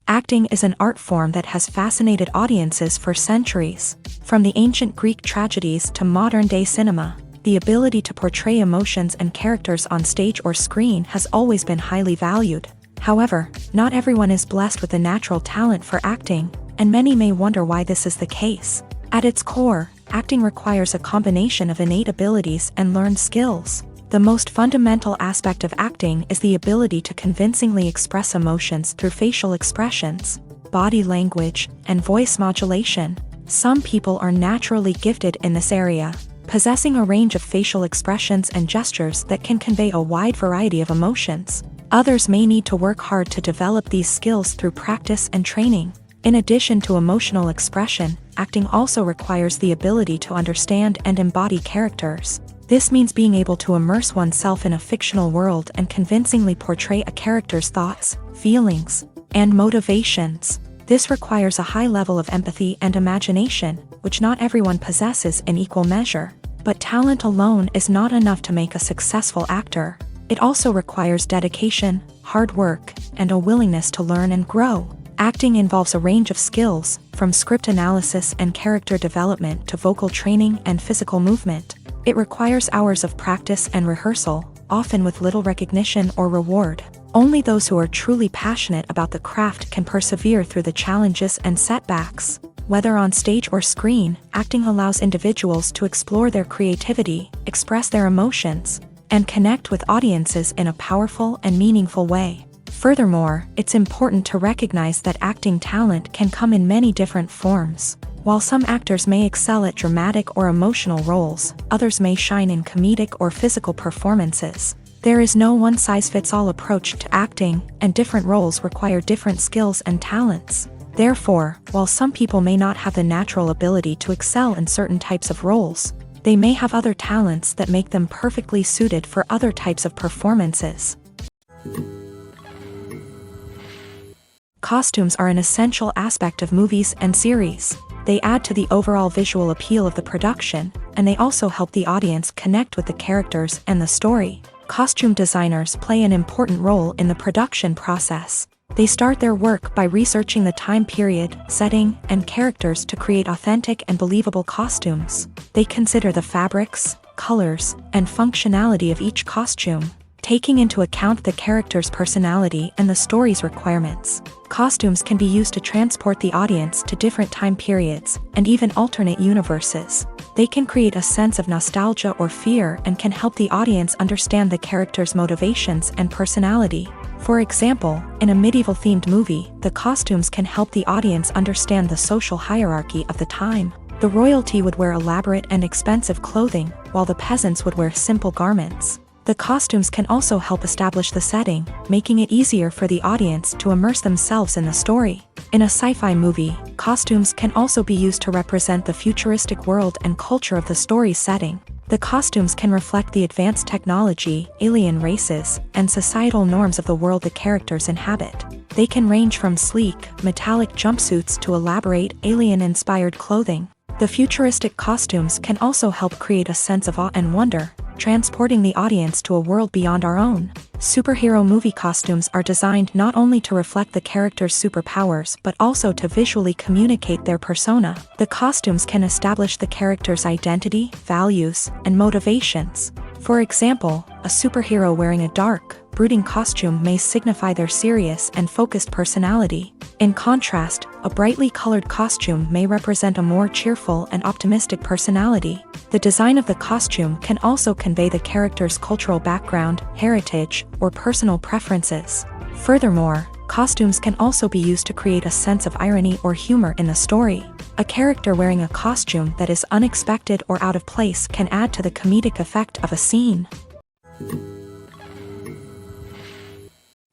Acting is an art form that has fascinated audiences for centuries. From the ancient Greek tragedies to modern-day cinema, the ability to portray emotions and characters on stage or screen has always been highly valued. However, not everyone is blessed with a natural talent for acting, and many may wonder why this is the case. At its core, acting requires a combination of innate abilities and learned skills. The most fundamental aspect of acting is the ability to convincingly express emotions through facial expressions, body language, and voice modulation. Some people are naturally gifted in this area, possessing a range of facial expressions and gestures that can convey a wide variety of emotions. Others may need to work hard to develop these skills through practice and training. In addition to emotional expression, acting also requires the ability to understand and embody characters. This means being able to immerse oneself in a fictional world and convincingly portray a character's thoughts, feelings, and motivations. This requires a high level of empathy and imagination, which not everyone possesses in equal measure. But talent alone is not enough to make a successful actor. It also requires dedication, hard work, and a willingness to learn and grow. Acting involves a range of skills, from script analysis and character development to vocal training and physical movement. It requires hours of practice and rehearsal, often with little recognition or reward. Only those who are truly passionate about the craft can persevere through the challenges and setbacks. Whether on stage or screen, acting allows individuals to explore their creativity, express their emotions, and connect with audiences in a powerful and meaningful way. Furthermore, it's important to recognize that acting talent can come in many different forms. While some actors may excel at dramatic or emotional roles, others may shine in comedic or physical performances. There is no one-size-fits-all approach to acting, and different roles require different skills and talents. Therefore, while some people may not have the natural ability to excel in certain types of roles, they may have other talents that make them perfectly suited for other types of performances. Costumes are an essential aspect of movies and series. They add to the overall visual appeal of the production, and they also help the audience connect with the characters and the story. Costume designers play an important role in the production process. They start their work by researching the time period, setting, and characters to create authentic and believable costumes. They consider the fabrics, colors, and functionality of each costume, taking into account the character's personality and the story's requirements. Costumes can be used to transport the audience to different time periods, and even alternate universes. They can create a sense of nostalgia or fear and can help the audience understand the character's motivations and personality. For example, in a medieval-themed movie, the costumes can help the audience understand the social hierarchy of the time. The royalty would wear elaborate and expensive clothing, while the peasants would wear simple garments. The costumes can also help establish the setting, making it easier for the audience to immerse themselves in the story. In a sci-fi movie, costumes can also be used to represent the futuristic world and culture of the story's setting. The costumes can reflect the advanced technology, alien races, and societal norms of the world the characters inhabit. They can range from sleek, metallic jumpsuits to elaborate, alien-inspired clothing. The futuristic costumes can also help create a sense of awe and wonder, transporting the audience to a world beyond our own. Superhero movie costumes are designed not only to reflect the character's superpowers but also to visually communicate their persona. The costumes can establish the character's identity, values, and motivations. For example, a superhero wearing a dark, brooding costume may signify their serious and focused personality. In contrast, a brightly colored costume may represent a more cheerful and optimistic personality. The design of the costume can also convey the character's cultural background, heritage, or personal preferences. Furthermore, costumes can also be used to create a sense of irony or humor in the story. A character wearing a costume that is unexpected or out of place can add to the comedic effect of a scene.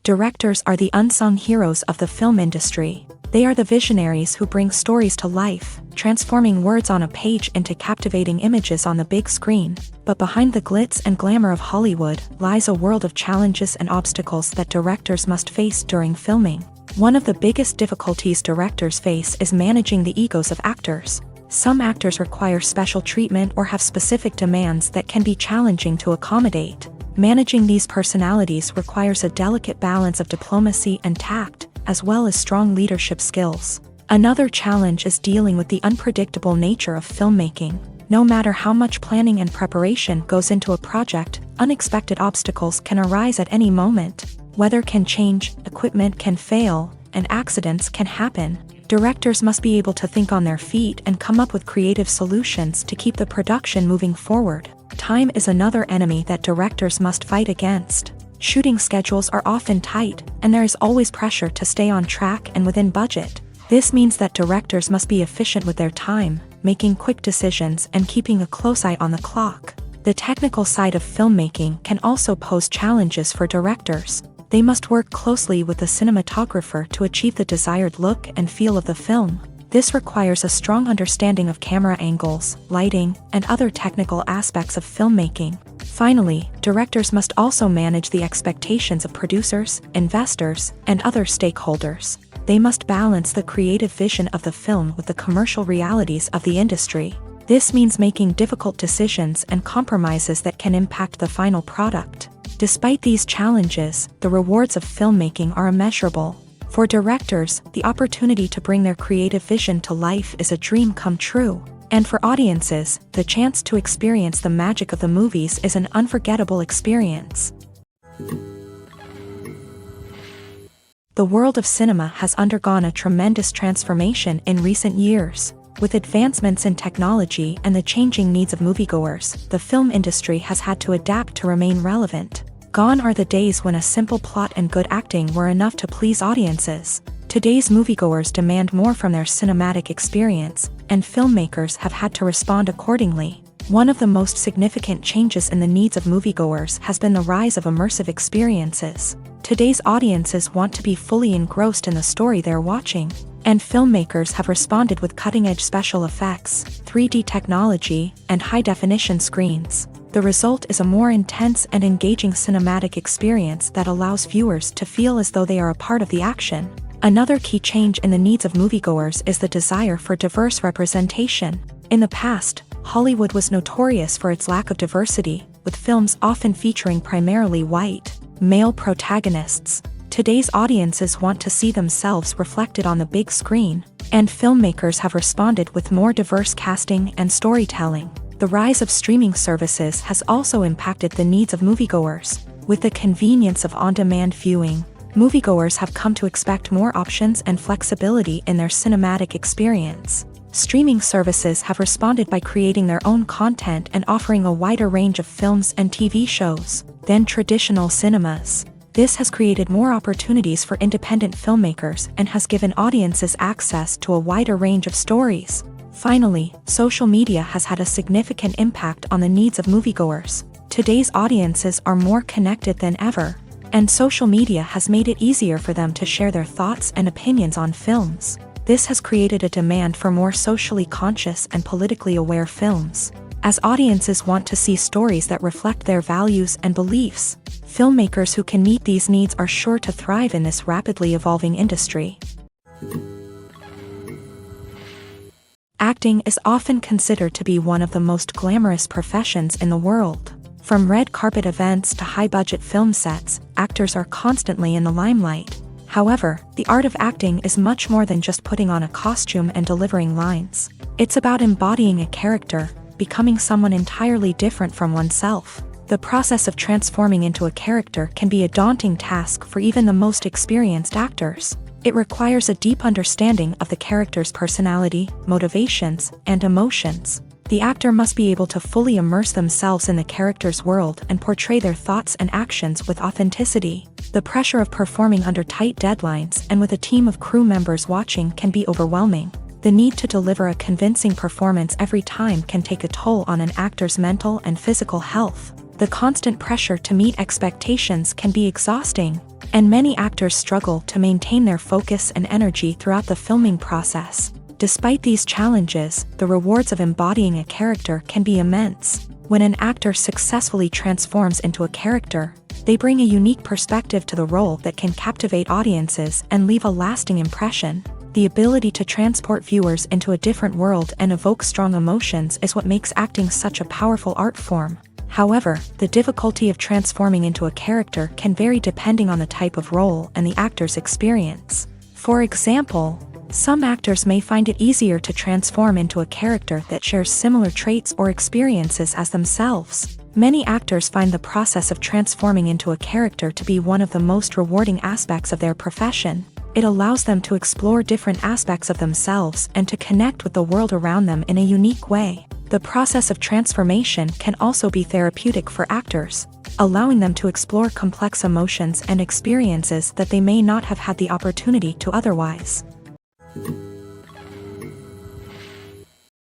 Directors are the unsung heroes of the film industry. They are the visionaries who bring stories to life, transforming words on a page into captivating images on the big screen. But behind the glitz and glamour of Hollywood lies a world of challenges and obstacles that directors must face during filming. One of the biggest difficulties directors face is managing the egos of actors. Some actors require special treatment or have specific demands that can be challenging to accommodate. Managing these personalities requires a delicate balance of diplomacy and tact, as well as strong leadership skills. Another challenge is dealing with the unpredictable nature of filmmaking. No matter how much planning and preparation goes into a project, unexpected obstacles can arise at any moment. Weather can change, equipment can fail, and accidents can happen. Directors must be able to think on their feet and come up with creative solutions to keep the production moving forward. Time is another enemy that directors must fight against. Shooting schedules are often tight, and there is always pressure to stay on track and within budget. This means that directors must be efficient with their time, making quick decisions and keeping a close eye on the clock. The technical side of filmmaking can also pose challenges for directors. They must work closely with the cinematographer to achieve the desired look and feel of the film. This requires a strong understanding of camera angles, lighting, and other technical aspects of filmmaking. Finally, directors must also manage the expectations of producers, investors, and other stakeholders. They must balance the creative vision of the film with the commercial realities of the industry. This means making difficult decisions and compromises that can impact the final product. Despite these challenges, the rewards of filmmaking are immeasurable. For directors, the opportunity to bring their creative vision to life is a dream come true. And for audiences, the chance to experience the magic of the movies is an unforgettable experience. The world of cinema has undergone a tremendous transformation in recent years. With advancements in technology and the changing needs of moviegoers, the film industry has had to adapt to remain relevant. Gone are the days when a simple plot and good acting were enough to please audiences. Today's moviegoers demand more from their cinematic experience, and filmmakers have had to respond accordingly. One of the most significant changes in the needs of moviegoers has been the rise of immersive experiences. Today's audiences want to be fully engrossed in the story they're watching, and filmmakers have responded with cutting-edge special effects, 3D technology, and high-definition screens. The result is a more intense and engaging cinematic experience that allows viewers to feel as though they are a part of the action. Another key change in the needs of moviegoers is the desire for diverse representation. In the past, Hollywood was notorious for its lack of diversity, with films often featuring primarily white, male protagonists. Today's audiences want to see themselves reflected on the big screen, and filmmakers have responded with more diverse casting and storytelling. The rise of streaming services has also impacted the needs of moviegoers. With the convenience of on-demand viewing, moviegoers have come to expect more options and flexibility in their cinematic experience. Streaming services have responded by creating their own content and offering a wider range of films and TV shows than traditional cinemas. This has created more opportunities for independent filmmakers and has given audiences access to a wider range of stories. Finally, social media has had a significant impact on the needs of moviegoers. Today's audiences are more connected than ever, and social media has made it easier for them to share their thoughts and opinions on films. This has created a demand for more socially conscious and politically aware films. As audiences want to see stories that reflect their values and beliefs, filmmakers who can meet these needs are sure to thrive in this rapidly evolving industry. Acting is often considered to be one of the most glamorous professions in the world. From red carpet events to high-budget film sets, actors are constantly in the limelight. However, the art of acting is much more than just putting on a costume and delivering lines. It's about embodying a character, becoming someone entirely different from oneself. The process of transforming into a character can be a daunting task for even the most experienced actors. It requires a deep understanding of the character's personality, motivations, and emotions. The actor must be able to fully immerse themselves in the character's world and portray their thoughts and actions with authenticity. The pressure of performing under tight deadlines and with a team of crew members watching can be overwhelming. The need to deliver a convincing performance every time can take a toll on an actor's mental and physical health. The constant pressure to meet expectations can be exhausting, and many actors struggle to maintain their focus and energy throughout the filming process. Despite these challenges, the rewards of embodying a character can be immense. When an actor successfully transforms into a character, they bring a unique perspective to the role that can captivate audiences and leave a lasting impression. The ability to transport viewers into a different world and evoke strong emotions is what makes acting such a powerful art form. However, the difficulty of transforming into a character can vary depending on the type of role and the actor's experience. For example, some actors may find it easier to transform into a character that shares similar traits or experiences as themselves. Many actors find the process of transforming into a character to be one of the most rewarding aspects of their profession. It allows them to explore different aspects of themselves and to connect with the world around them in a unique way. The process of transformation can also be therapeutic for actors, allowing them to explore complex emotions and experiences that they may not have had the opportunity to otherwise.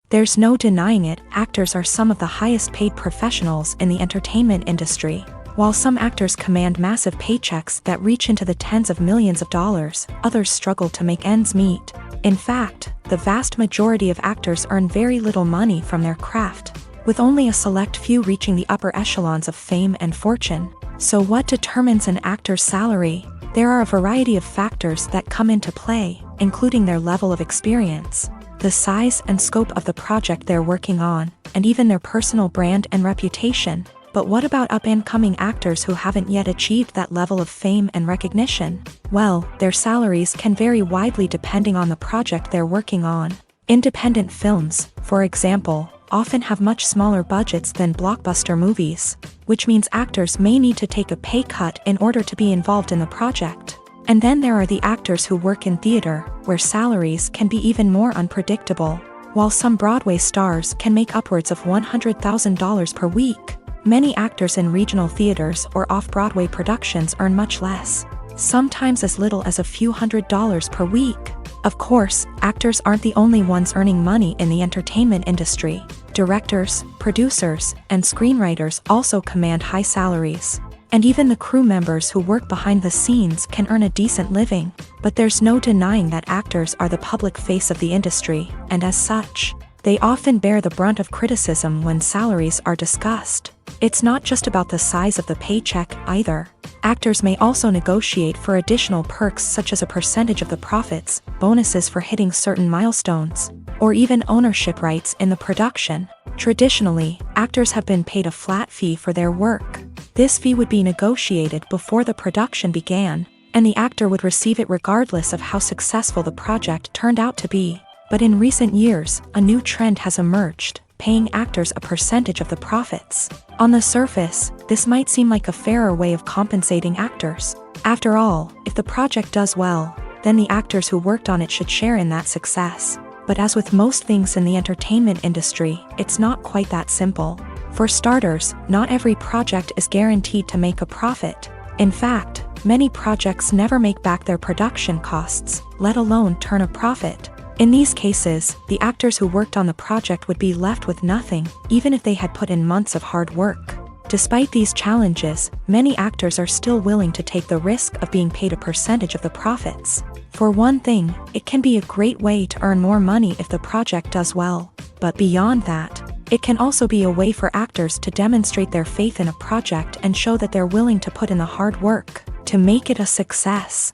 There's no denying it, actors are some of the highest paid professionals in the entertainment industry. While some actors command massive paychecks that reach into the tens of millions of dollars, others struggle to make ends meet. In fact, the vast majority of actors earn very little money from their craft, with only a select few reaching the upper echelons of fame and fortune. So what determines an actor's salary? There are a variety of factors that come into play, including their level of experience, the size and scope of the project they're working on, and even their personal brand and reputation. But what about up-and-coming actors who haven't yet achieved that level of fame and recognition? Well, their salaries can vary widely depending on the project they're working on. Independent films, for example, often have much smaller budgets than blockbuster movies, which means actors may need to take a pay cut in order to be involved in the project. And then there are the actors who work in theater, where salaries can be even more unpredictable. While some Broadway stars can make upwards of $100,000 per week, many actors in regional theaters or off-Broadway productions earn much less, sometimes as little as a few $100s per week. Of course, actors aren't the only ones earning money in the entertainment industry. Directors, producers, and screenwriters also command high salaries. And even the crew members who work behind the scenes can earn a decent living. But there's no denying that actors are the public face of the industry, and as such, they often bear the brunt of criticism when salaries are discussed. It's not just about the size of the paycheck, either. Actors may also negotiate for additional perks such as a percentage of the profits, bonuses for hitting certain milestones, or even ownership rights in the production. Traditionally, actors have been paid a flat fee for their work. This fee would be negotiated before the production began, and the actor would receive it regardless of how successful the project turned out to be. But in recent years, a new trend has emerged. paying actors a percentage of the profits. On the surface, this might seem like a fairer way of compensating actors. After all, if the project does well, then the actors who worked on it should share in that success. But as with most things in the entertainment industry, it's not quite that simple. For starters, not every project is guaranteed to make a profit. In fact, many projects never make back their production costs, let alone turn a profit. In these cases, the actors who worked on the project would be left with nothing, even if they had put in months of hard work. Despite these challenges, many actors are still willing to take the risk of being paid a percentage of the profits. For one thing, it can be a great way to earn more money if the project does well. But beyond that, it can also be a way for actors to demonstrate their faith in a project and show that they're willing to put in the hard work to make it a success.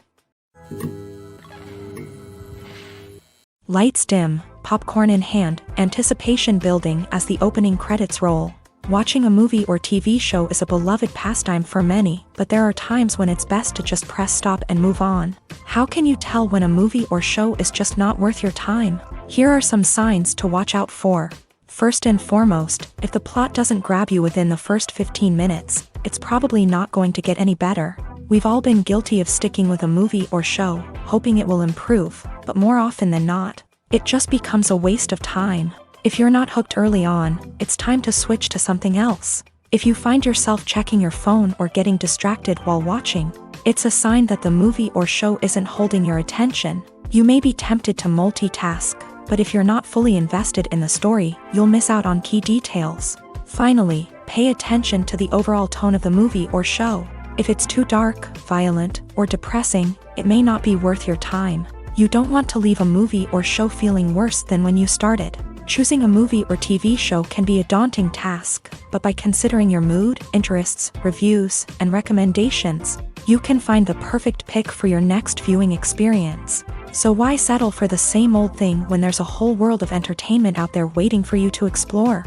Lights dim, popcorn in hand, anticipation building as the opening credits roll. Watching a movie or TV show is a beloved pastime for many, but there are times when it's best to just press stop and move on. How can you tell when a movie or show is just not worth your time? Here are some signs to watch out for. First and foremost, if the plot doesn't grab you within the first 15 minutes, it's probably not going to get any better. We've all been guilty of sticking with a movie or show, hoping it will improve, but more often than not, it just becomes a waste of time. If you're not hooked early on, it's time to switch to something else. If you find yourself checking your phone or getting distracted while watching, it's a sign that the movie or show isn't holding your attention. You may be tempted to multitask, but if you're not fully invested in the story, you'll miss out on key details. Finally, pay attention to the overall tone of the movie or show. If it's too dark, violent, or depressing, it may not be worth your time. You don't want to leave a movie or show feeling worse than when you started. Choosing a movie or TV show can be a daunting task, but by considering your mood, interests, reviews, and recommendations, you can find the perfect pick for your next viewing experience. So why settle for the same old thing when there's a whole world of entertainment out there waiting for you to explore?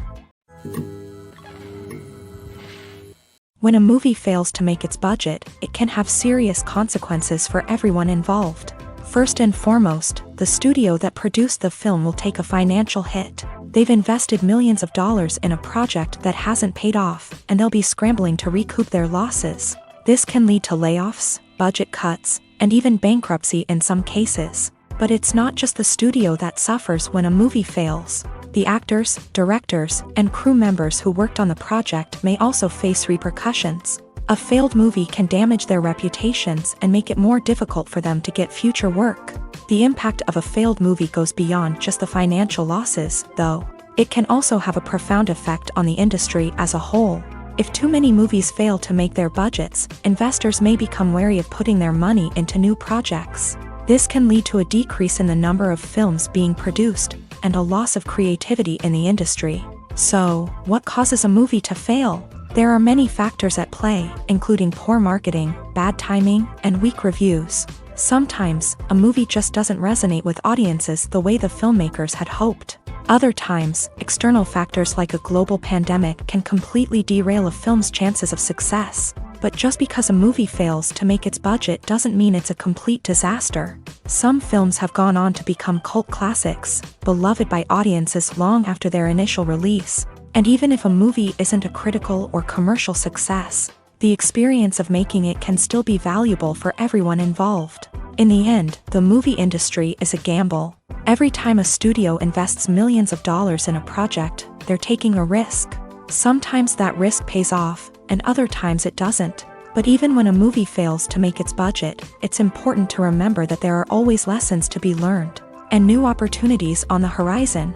When a movie fails to make its budget, it can have serious consequences for everyone involved. First and foremost, the studio that produced the film will take a financial hit. They've invested millions of dollars in a project that hasn't paid off, and they'll be scrambling to recoup their losses. This can lead to layoffs, budget cuts, and even bankruptcy in some cases. But it's not just the studio that suffers when a movie fails. The actors, directors, and crew members who worked on the project may also face repercussions. A failed movie can damage their reputations and make it more difficult for them to get future work. The impact of a failed movie goes beyond just the financial losses, though. It can also have a profound effect on the industry as a whole. If too many movies fail to make their budgets, investors may become wary of putting their money into new projects. This can lead to a decrease in the number of films being produced, and a loss of creativity in the industry. So, what causes a movie to fail? There are many factors at play, including poor marketing, bad timing, and weak reviews. Sometimes, a movie just doesn't resonate with audiences the way the filmmakers had hoped. Other times, external factors like a global pandemic can completely derail a film's chances of success. But just because a movie fails to make its budget doesn't mean it's a complete disaster. Some films have gone on to become cult classics, beloved by audiences long after their initial release. And even if a movie isn't a critical or commercial success, the experience of making it can still be valuable for everyone involved. In the end, the movie industry is a gamble. Every time a studio invests millions of dollars in a project, they're taking a risk. Sometimes that risk pays off, and other times it doesn't. But even when a movie fails to make its budget, it's important to remember that there are always lessons to be learned, and new opportunities on the horizon.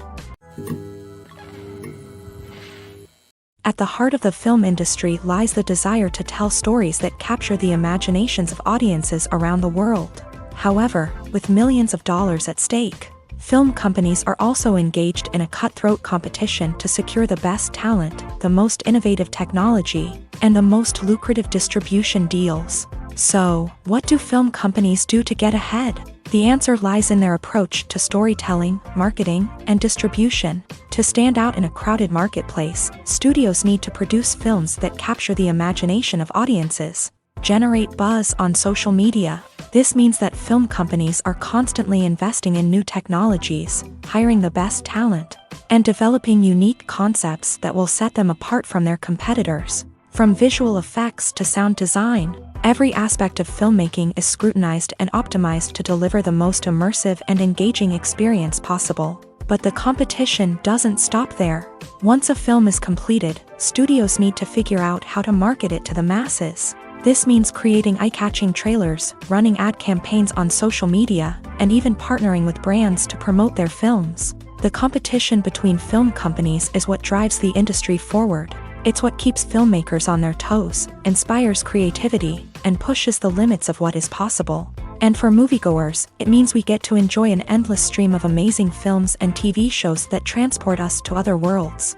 At the heart of the film industry lies the desire to tell stories that capture the imaginations of audiences around the world. However, with millions of dollars at stake, film companies are also engaged in a cutthroat competition to secure the best talent, the most innovative technology, and the most lucrative distribution deals. So, what do film companies do to get ahead? The answer lies in their approach to storytelling, marketing, and distribution. To stand out in a crowded marketplace, studios need to produce films that capture the imagination of audiences, generate buzz on social media, This means that film companies are constantly investing in new technologies, hiring the best talent, and developing unique concepts that will set them apart from their competitors. From visual effects to sound design, every aspect of filmmaking is scrutinized and optimized to deliver the most immersive and engaging experience possible. But the competition doesn't stop there. Once a film is completed, studios need to figure out how to market it to the masses. This means creating eye-catching trailers, running ad campaigns on social media, and even partnering with brands to promote their films. The competition between film companies is what drives the industry forward. It's what keeps filmmakers on their toes, inspires creativity, and pushes the limits of what is possible. And for moviegoers, it means we get to enjoy an endless stream of amazing films and TV shows that transport us to other worlds.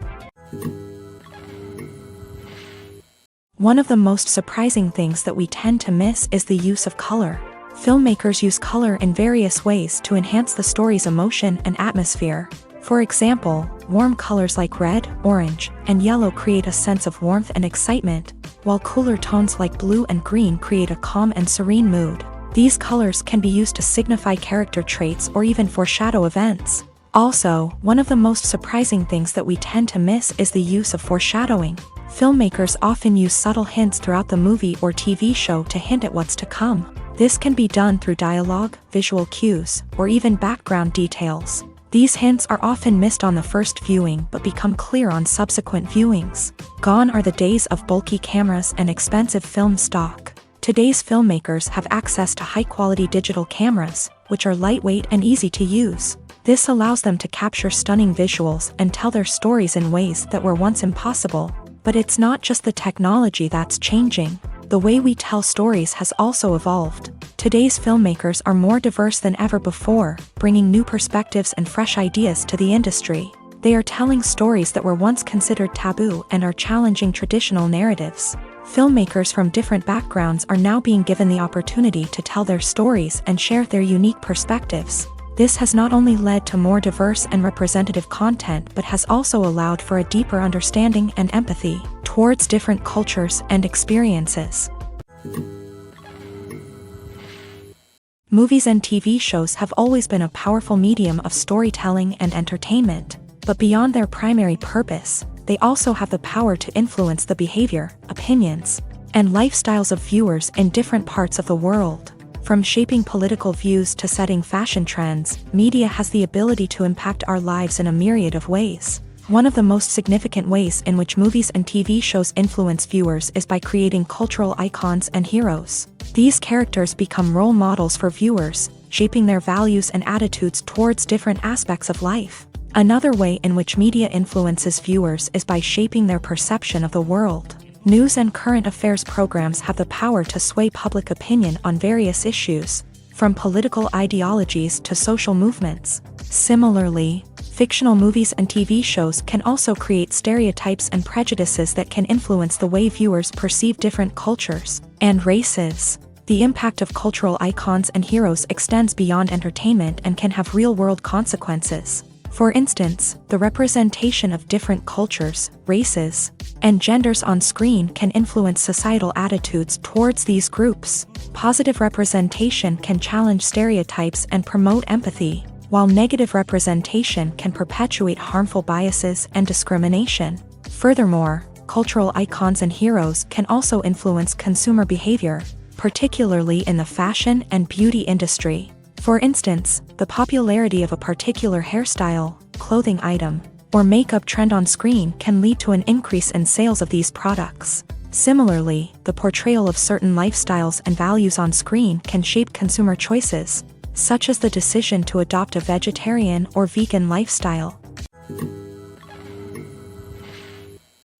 One of the most surprising things that we tend to miss is the use of color. Filmmakers use color in various ways to enhance the story's emotion and atmosphere. For example, warm colors like red, orange, and yellow create a sense of warmth and excitement, while cooler tones like blue and green create a calm and serene mood. These colors can be used to signify character traits or even foreshadow events. Also, one of the most surprising things that we tend to miss is the use of foreshadowing. Filmmakers often use subtle hints throughout the movie or TV show to hint at what's to come. This can be done through dialogue, visual cues, or even background details. These hints are often missed on the first viewing but become clear on subsequent viewings. Gone are the days of bulky cameras and expensive film stock. Today's filmmakers have access to high-quality digital cameras, which are lightweight and easy to use. This allows them to capture stunning visuals and tell their stories in ways that were once impossible. But it's not just the technology that's changing. The way we tell stories has also evolved. Today's filmmakers are more diverse than ever before, bringing new perspectives and fresh ideas to the industry. They are telling stories that were once considered taboo and are challenging traditional narratives. Filmmakers from different backgrounds are now being given the opportunity to tell their stories and share their unique perspectives. This has not only led to more diverse and representative content but has also allowed for a deeper understanding and empathy towards different cultures and experiences. Movies and TV shows have always been a powerful medium of storytelling and entertainment, but beyond their primary purpose, they also have the power to influence the behavior, opinions, and lifestyles of viewers in different parts of the world. From shaping political views to setting fashion trends, media has the ability to impact our lives in a myriad of ways. One of the most significant ways in which movies and TV shows influence viewers is by creating cultural icons and heroes. These characters become role models for viewers, shaping their values and attitudes towards different aspects of life. Another way in which media influences viewers is by shaping their perception of the world. News and current affairs programs have the power to sway public opinion on various issues, from political ideologies to social movements. Similarly, fictional movies and TV shows can also create stereotypes and prejudices that can influence the way viewers perceive different cultures and races. The impact of cultural icons and heroes extends beyond entertainment and can have real-world consequences. For instance, the representation of different cultures, races, and genders on screen can influence societal attitudes towards these groups. Positive representation can challenge stereotypes and promote empathy, while negative representation can perpetuate harmful biases and discrimination. Furthermore, cultural icons and heroes can also influence consumer behavior, particularly in the fashion and beauty industry. For instance, the popularity of a particular hairstyle, clothing item, or makeup trend on screen can lead to an increase in sales of these products. Similarly, the portrayal of certain lifestyles and values on screen can shape consumer choices, such as the decision to adopt a vegetarian or vegan lifestyle.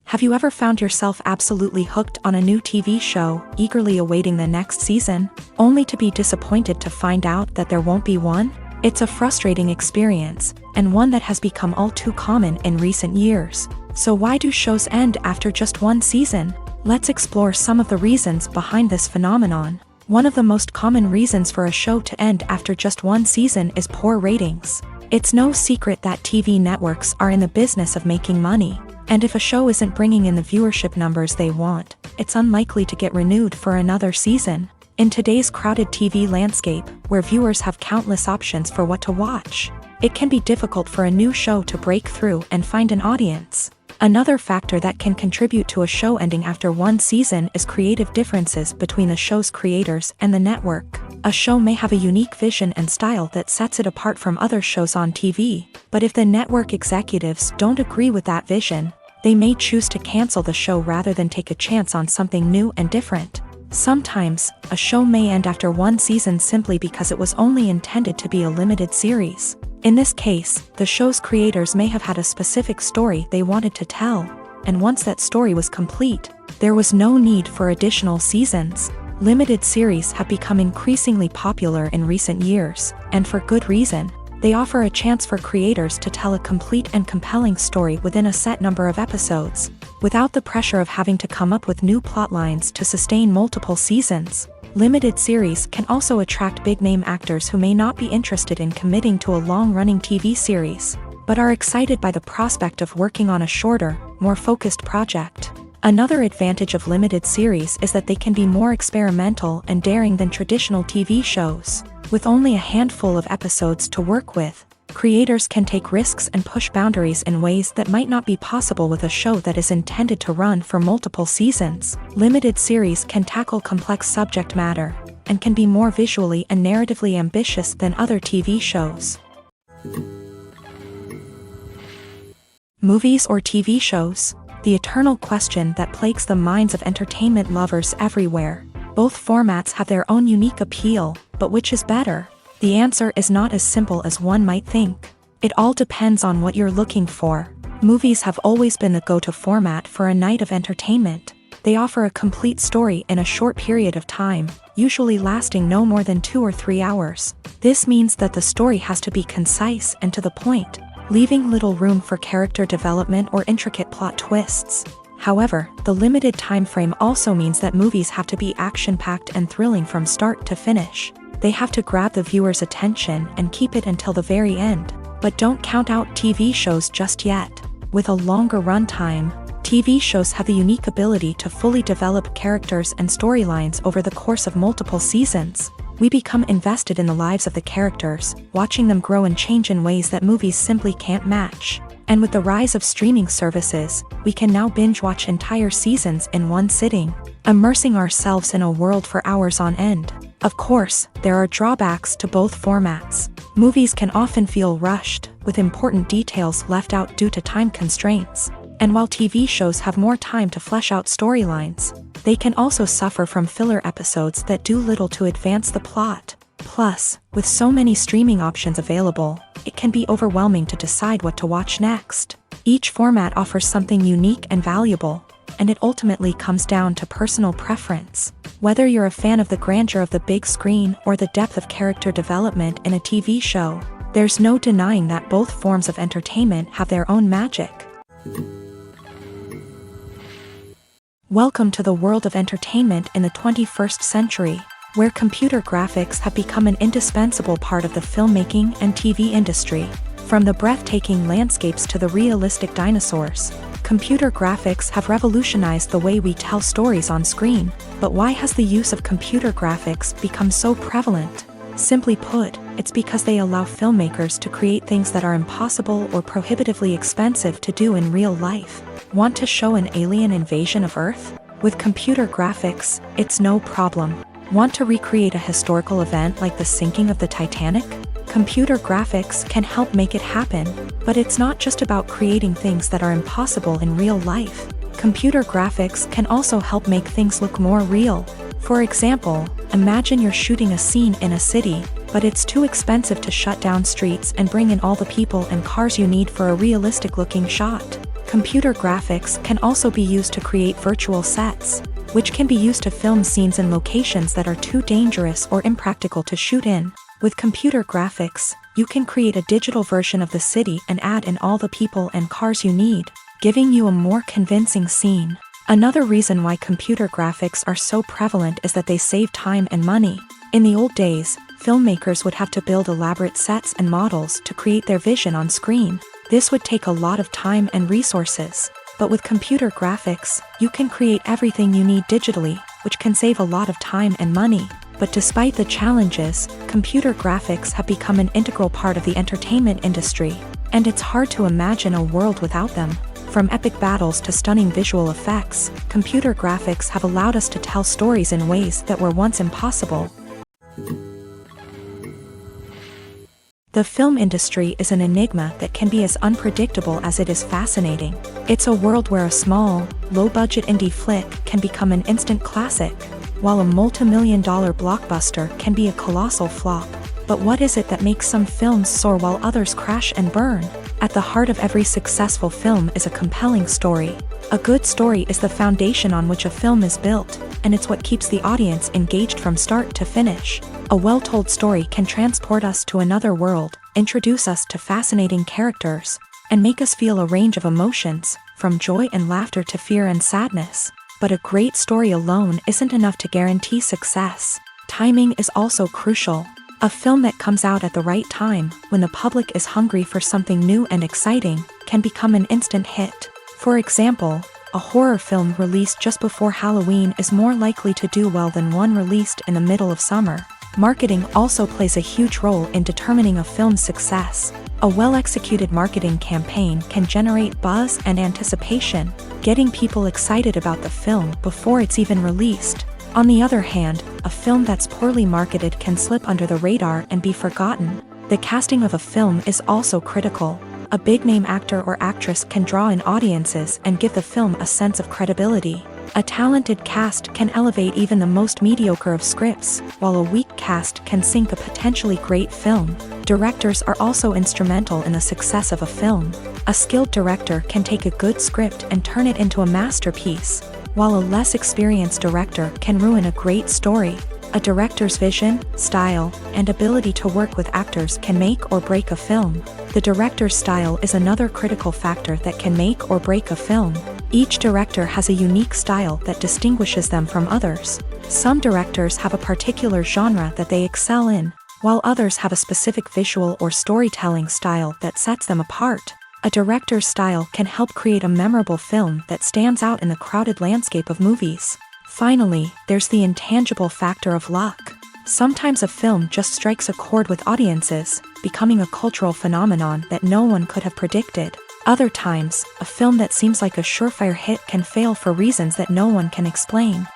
Have you ever found yourself absolutely hooked on a new TV show, eagerly awaiting the next season, only to be disappointed to find out that there won't be one? It's a frustrating experience, and one that has become all too common in recent years. So why do shows end after just one season? Let's explore some of the reasons behind this phenomenon. One of the most common reasons for a show to end after just one season is poor ratings. It's no secret that TV networks are in the business of making money. And if a show isn't bringing in the viewership numbers they want, it's unlikely to get renewed for another season. In today's crowded TV landscape, where viewers have countless options for what to watch, it can be difficult for a new show to break through and find an audience. Another factor that can contribute to a show ending after one season is creative differences between the show's creators and the network. A show may have a unique vision and style that sets it apart from other shows on TV, but if the network executives don't agree with that vision, they may choose to cancel the show rather than take a chance on something new and different. Sometimes, a show may end after one season simply because it was only intended to be a limited series. In this case, the show's creators may have had a specific story they wanted to tell, and once that story was complete, there was no need for additional seasons. Limited series have become increasingly popular in recent years, and for good reason. They offer a chance for creators to tell a complete and compelling story within a set number of episodes, without the pressure of having to come up with new plotlines to sustain multiple seasons. Limited series can also attract big-name actors who may not be interested in committing to a long-running TV series, but are excited by the prospect of working on a shorter, more focused project. Another advantage of limited series is that they can be more experimental and daring than traditional TV shows. With only a handful of episodes to work with, creators can take risks and push boundaries in ways that might not be possible with a show that is intended to run for multiple seasons. Limited series can tackle complex subject matter, and can be more visually and narratively ambitious than other TV shows. Movies or TV shows? The eternal question that plagues the minds of entertainment lovers everywhere. Both formats have their own unique appeal, but which is better? The answer is not as simple as one might think. It all depends on what you're looking for. Movies have always been the go-to format for a night of entertainment. They offer a complete story in a short period of time, usually lasting no more than 2 or 3 hours. This means that the story has to be concise and to the point, leaving little room for character development or intricate plot twists. However, the limited time frame also means that movies have to be action-packed and thrilling from start to finish. They have to grab the viewer's attention and keep it until the very end. But don't count out TV shows just yet. With a longer runtime, TV shows have the unique ability to fully develop characters and storylines over the course of multiple seasons. We become invested in the lives of the characters, watching them grow and change in ways that movies simply can't match. And with the rise of streaming services, we can now binge-watch entire seasons in one sitting, immersing ourselves in a world for hours on end. Of course, there are drawbacks to both formats. Movies can often feel rushed, with important details left out due to time constraints. And while TV shows have more time to flesh out storylines, they can also suffer from filler episodes that do little to advance the plot. Plus, with so many streaming options available, it can be overwhelming to decide what to watch next. Each format offers something unique and valuable, and it ultimately comes down to personal preference. Whether you're a fan of the grandeur of the big screen or the depth of character development in a TV show, there's no denying that both forms of entertainment have their own magic. Welcome to the world of entertainment in the 21st century, where computer graphics have become an indispensable part of the filmmaking and TV industry. From the breathtaking landscapes to the realistic dinosaurs, computer graphics have revolutionized the way we tell stories on screen. But why has the use of computer graphics become so prevalent? Simply put, it's because they allow filmmakers to create things that are impossible or prohibitively expensive to do in real life. Want to show an alien invasion of Earth? With computer graphics, it's no problem. Want to recreate a historical event like the sinking of the Titanic? Computer graphics can help make it happen, but it's not just about creating things that are impossible in real life. Computer graphics can also help make things look more real. For example, imagine you're shooting a scene in a city, but it's too expensive to shut down streets and bring in all the people and cars you need for a realistic-looking shot. Computer graphics can also be used to create virtual sets, which can be used to film scenes in locations that are too dangerous or impractical to shoot in. With computer graphics, you can create a digital version of the city and add in all the people and cars you need, giving you a more convincing scene. Another reason why computer graphics are so prevalent is that they save time and money. In the old days, filmmakers would have to build elaborate sets and models to create their vision on screen. This would take a lot of time and resources. But with computer graphics, you can create everything you need digitally, which can save a lot of time and money. But despite the challenges, computer graphics have become an integral part of the entertainment industry, and it's hard to imagine a world without them. From epic battles to stunning visual effects, computer graphics have allowed us to tell stories in ways that were once impossible. The film industry is an enigma that can be as unpredictable as it is fascinating. It's a world where a small, low-budget indie flick can become an instant classic, while a multi-million-dollar blockbuster can be a colossal flop. But what is it that makes some films soar while others crash and burn? At the heart of every successful film is a compelling story. A good story is the foundation on which a film is built, and it's what keeps the audience engaged from start to finish. A well-told story can transport us to another world, introduce us to fascinating characters, and make us feel a range of emotions, from joy and laughter to fear and sadness. But a great story alone isn't enough to guarantee success. Timing is also crucial. A film that comes out at the right time, when the public is hungry for something new and exciting, can become an instant hit. For example, a horror film released just before Halloween is more likely to do well than one released in the middle of summer. Marketing also plays a huge role in determining a film's success. A well-executed marketing campaign can generate buzz and anticipation, getting people excited about the film before it's even released. On the other hand, a film that's poorly marketed can slip under the radar and be forgotten. The casting of a film is also critical. A big-name actor or actress can draw in audiences and give the film a sense of credibility. A talented cast can elevate even the most mediocre of scripts, while a weak cast can sink a potentially great film. Directors are also instrumental in the success of a film. A skilled director can take a good script and turn it into a masterpiece, while a less experienced director can ruin a great story. A director's vision, style, and ability to work with actors can make or break a film. The director's style is another critical factor that can make or break a film. Each director has a unique style that distinguishes them from others. Some directors have a particular genre that they excel in, while others have a specific visual or storytelling style that sets them apart. A director's style can help create a memorable film that stands out in the crowded landscape of movies. Finally, there's the intangible factor of luck. Sometimes a film just strikes a chord with audiences, becoming a cultural phenomenon that no one could have predicted. Other times, a film that seems like a surefire hit can fail for reasons that no one can explain.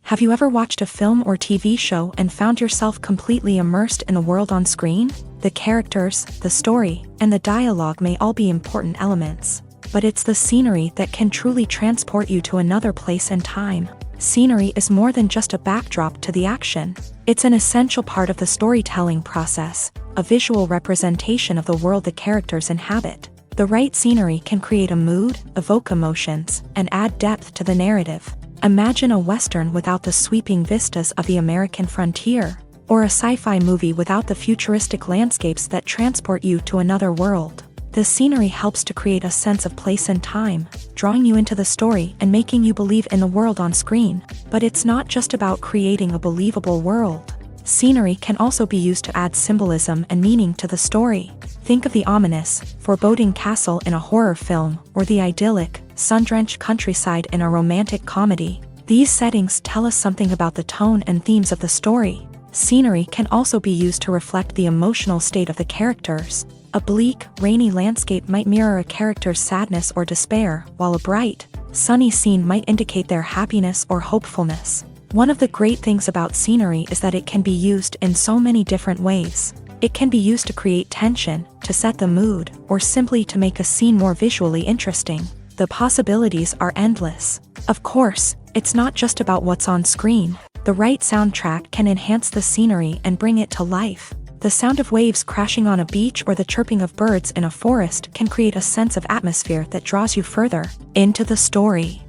Have you ever watched a film or TV show and found yourself completely immersed in the world on screen? The characters, the story, and the dialogue may all be important elements, but it's the scenery that can truly transport you to another place and time. Scenery is more than just a backdrop to the action. It's an essential part of the storytelling process, a visual representation of the world the characters inhabit. The right scenery can create a mood, evoke emotions, and add depth to the narrative. Imagine a Western without the sweeping vistas of the American frontier, or a sci-fi movie without the futuristic landscapes that transport you to another world. The scenery helps to create a sense of place and time, drawing you into the story and making you believe in the world on screen. But it's not just about creating a believable world. Scenery can also be used to add symbolism and meaning to the story. Think of the ominous, foreboding castle in a horror film, or the idyllic, sun-drenched countryside in a romantic comedy. These settings tell us something about the tone and themes of the story. Scenery can also be used to reflect the emotional state of the characters. A bleak, rainy landscape might mirror a character's sadness or despair, while a bright, sunny scene might indicate their happiness or hopefulness. One of the great things about scenery is that it can be used in so many different ways. It can be used to create tension, to set the mood, or simply to make a scene more visually interesting. The possibilities are endless. Of course, it's not just about what's on screen. The right soundtrack can enhance the scenery and bring it to life. The sound of waves crashing on a beach or the chirping of birds in a forest can create a sense of atmosphere that draws you further into the story.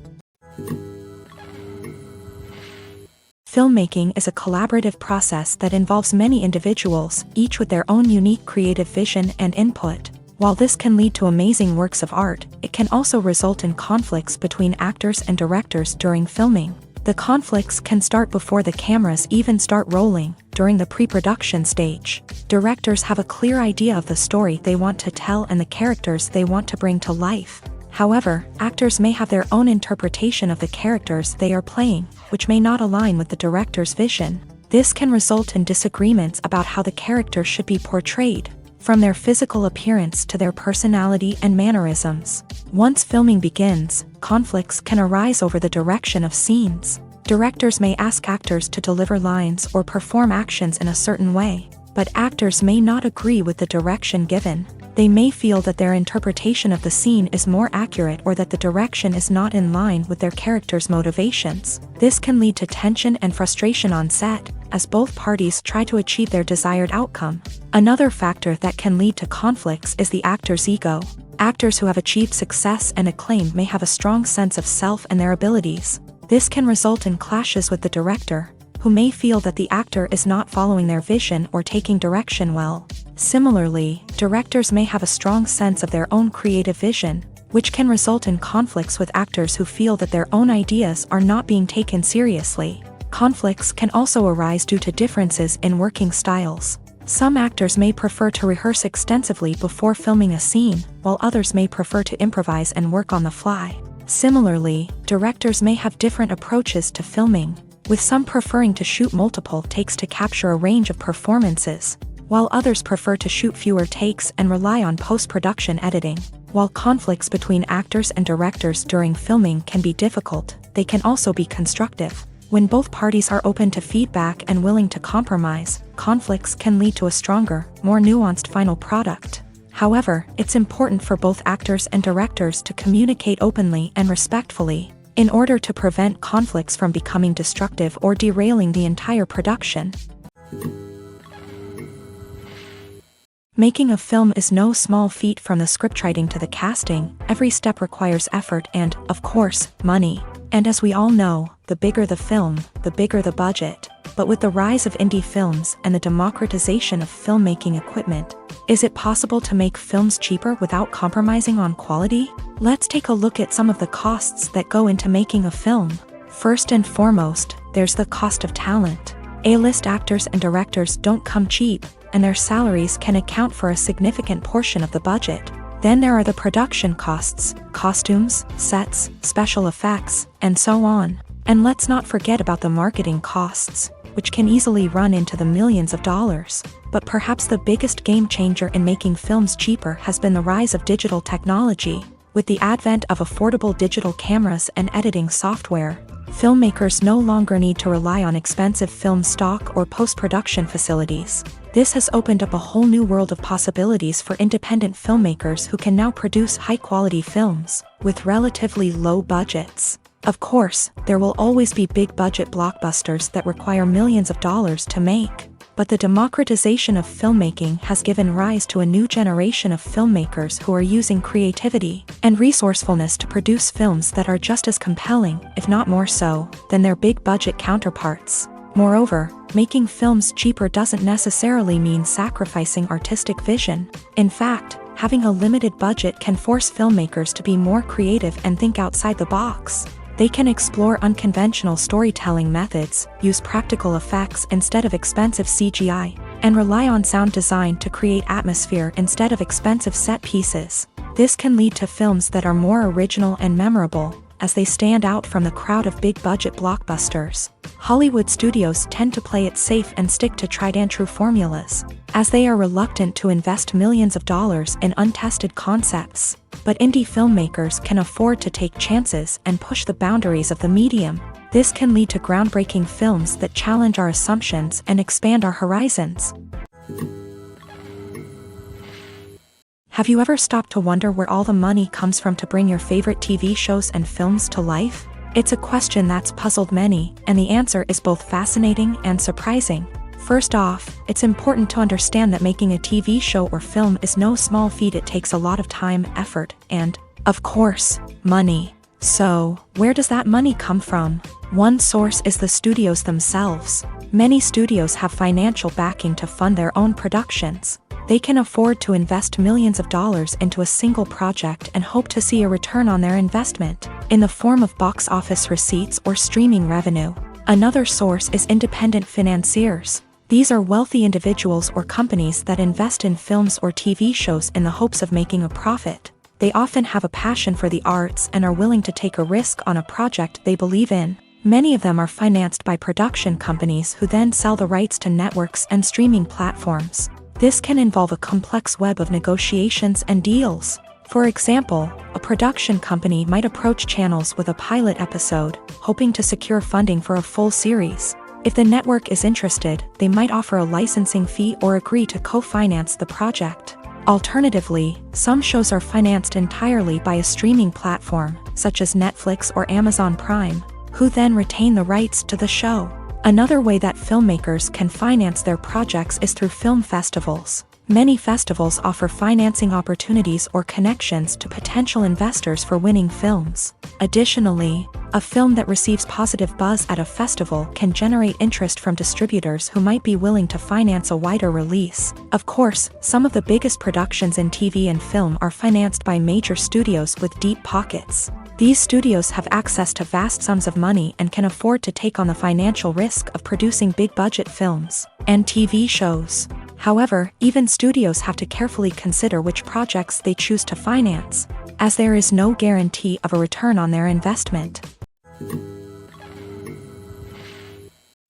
Filmmaking is a collaborative process that involves many individuals, each with their own unique creative vision and input. While this can lead to amazing works of art, it can also result in conflicts between actors and directors during filming. The conflicts can start before the cameras even start rolling, during the pre-production stage. Directors have a clear idea of the story they want to tell and the characters they want to bring to life. However, actors may have their own interpretation of the characters they are playing, which may not align with the director's vision. This can result in disagreements about how the character should be portrayed, from their physical appearance to their personality and mannerisms. Once filming begins, conflicts can arise over the direction of scenes. Directors may ask actors to deliver lines or perform actions in a certain way, but actors may not agree with the direction given. They may feel that their interpretation of the scene is more accurate or that the direction is not in line with their character's motivations. This can lead to tension and frustration on set, as both parties try to achieve their desired outcome. Another factor that can lead to conflicts is the actor's ego. Actors who have achieved success and acclaim may have a strong sense of self and their abilities. This can result in clashes with the director, who may feel that the actor is not following their vision or taking direction well. Similarly, directors may have a strong sense of their own creative vision, which can result in conflicts with actors who feel that their own ideas are not being taken seriously. Conflicts can also arise due to differences in working styles. Some actors may prefer to rehearse extensively before filming a scene, while others may prefer to improvise and work on the fly. Similarly, directors may have different approaches to filming, with some preferring to shoot multiple takes to capture a range of performances, while others prefer to shoot fewer takes and rely on post-production editing. While conflicts between actors and directors during filming can be difficult, they can also be constructive. When both parties are open to feedback and willing to compromise, conflicts can lead to a stronger, more nuanced final product. However, it's important for both actors and directors to communicate openly and respectfully, in order to prevent conflicts from becoming destructive or derailing the entire production. Making a film is no small feat. From the scriptwriting to the casting, every step requires effort and, of course, money. And as we all know, the bigger the film, the bigger the budget. But with the rise of indie films and the democratization of filmmaking equipment, is it possible to make films cheaper without compromising on quality? Let's take a look at some of the costs that go into making a film. First and foremost, there's the cost of talent. A-list actors and directors don't come cheap, and their salaries can account for a significant portion of the budget. Then there are the production costs, costumes, sets, special effects, and so on. And let's not forget about the marketing costs, which can easily run into the millions of dollars. But perhaps the biggest game changer in making films cheaper has been the rise of digital technology. With the advent of affordable digital cameras and editing software, filmmakers no longer need to rely on expensive film stock or post-production facilities. This has opened up a whole new world of possibilities for independent filmmakers who can now produce high-quality films with relatively low budgets. Of course, there will always be big-budget blockbusters that require millions of dollars to make. But the democratization of filmmaking has given rise to a new generation of filmmakers who are using creativity and resourcefulness to produce films that are just as compelling, if not more so, than their big-budget counterparts. Moreover, making films cheaper doesn't necessarily mean sacrificing artistic vision. In fact, having a limited budget can force filmmakers to be more creative and think outside the box. They can explore unconventional storytelling methods, use practical effects instead of expensive CGI, and rely on sound design to create atmosphere instead of expensive set pieces. This can lead to films that are more original and memorable, as they stand out from the crowd of big-budget blockbusters. Hollywood studios tend to play it safe and stick to tried-and-true formulas, as they are reluctant to invest millions of dollars in untested concepts. But indie filmmakers can afford to take chances and push the boundaries of the medium. This can lead to groundbreaking films that challenge our assumptions and expand our horizons. Have you ever stopped to wonder where all the money comes from to bring your favorite TV shows and films to life? It's a question that's puzzled many, and the answer is both fascinating and surprising. First off, it's important to understand that making a TV show or film is no small feat. It takes a lot of time, effort, and, of course, money. So, where does that money come from? One source is the studios themselves. Many studios have financial backing to fund their own productions. They can afford to invest millions of dollars into a single project and hope to see a return on their investment, in the form of box office receipts or streaming revenue. Another source is independent financiers. These are wealthy individuals or companies that invest in films or TV shows in the hopes of making a profit. They often have a passion for the arts and are willing to take a risk on a project they believe in. Many of them are financed by production companies who then sell the rights to networks and streaming platforms. This can involve a complex web of negotiations and deals. For example, a production company might approach channels with a pilot episode, hoping to secure funding for a full series. If the network is interested, they might offer a licensing fee or agree to co-finance the project. Alternatively, some shows are financed entirely by a streaming platform, such as Netflix or Amazon Prime, who then retain the rights to the show. Another way that filmmakers can finance their projects is through film festivals. Many festivals offer financing opportunities or connections to potential investors for winning films. Additionally, a film that receives positive buzz at a festival can generate interest from distributors who might be willing to finance a wider release. Of course, some of the biggest productions in TV and film are financed by major studios with deep pockets. These studios have access to vast sums of money and can afford to take on the financial risk of producing big-budget films and TV shows. However, even studios have to carefully consider which projects they choose to finance, as there is no guarantee of a return on their investment.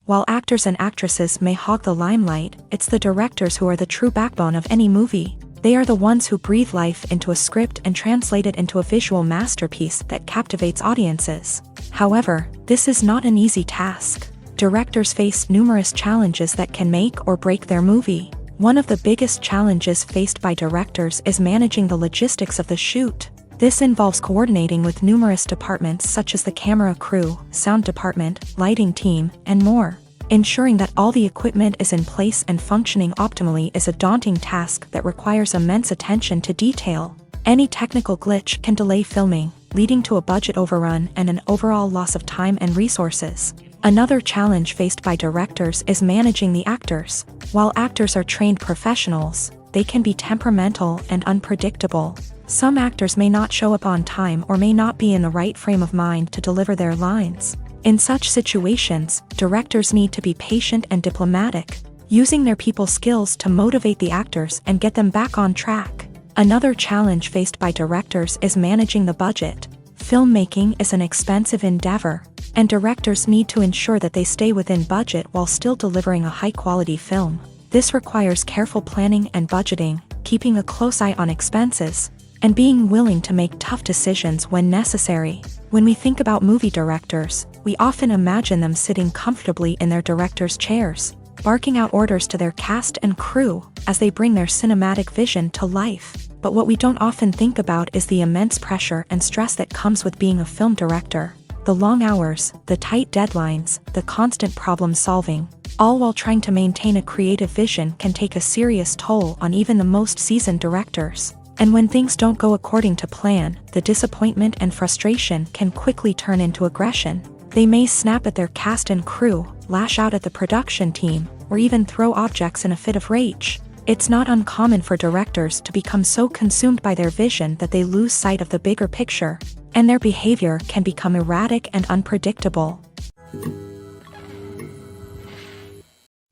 While actors and actresses may hog the limelight, it's the directors who are the true backbone of any movie. They are the ones who breathe life into a script and translate it into a visual masterpiece that captivates audiences. However, this is not an easy task. Directors face numerous challenges that can make or break their movie. One of the biggest challenges faced by directors is managing the logistics of the shoot. This involves coordinating with numerous departments such as the camera crew, sound department, lighting team, and more. Ensuring that all the equipment is in place and functioning optimally is a daunting task that requires immense attention to detail. Any technical glitch can delay filming, leading to a budget overrun and an overall loss of time and resources. Another challenge faced by directors is managing the actors. While actors are trained professionals, they can be temperamental and unpredictable. Some actors may not show up on time or may not be in the right frame of mind to deliver their lines. In such situations, directors need to be patient and diplomatic, using their people skills to motivate the actors and get them back on track. Another challenge faced by directors is managing the budget. Filmmaking is an expensive endeavor, and directors need to ensure that they stay within budget while still delivering a high-quality film. This requires careful planning and budgeting, keeping a close eye on expenses, and being willing to make tough decisions when necessary. When we think about movie directors, we often imagine them sitting comfortably in their director's chairs, barking out orders to their cast and crew as they bring their cinematic vision to life. But what we don't often think about is the immense pressure and stress that comes with being a film director. The long hours, the tight deadlines, the constant problem solving, all while trying to maintain a creative vision can take a serious toll on even the most seasoned directors. And when things don't go according to plan, the disappointment and frustration can quickly turn into aggression. They may snap at their cast and crew, lash out at the production team, or even throw objects in a fit of rage. It's not uncommon for directors to become so consumed by their vision that they lose sight of the bigger picture, and their behavior can become erratic and unpredictable.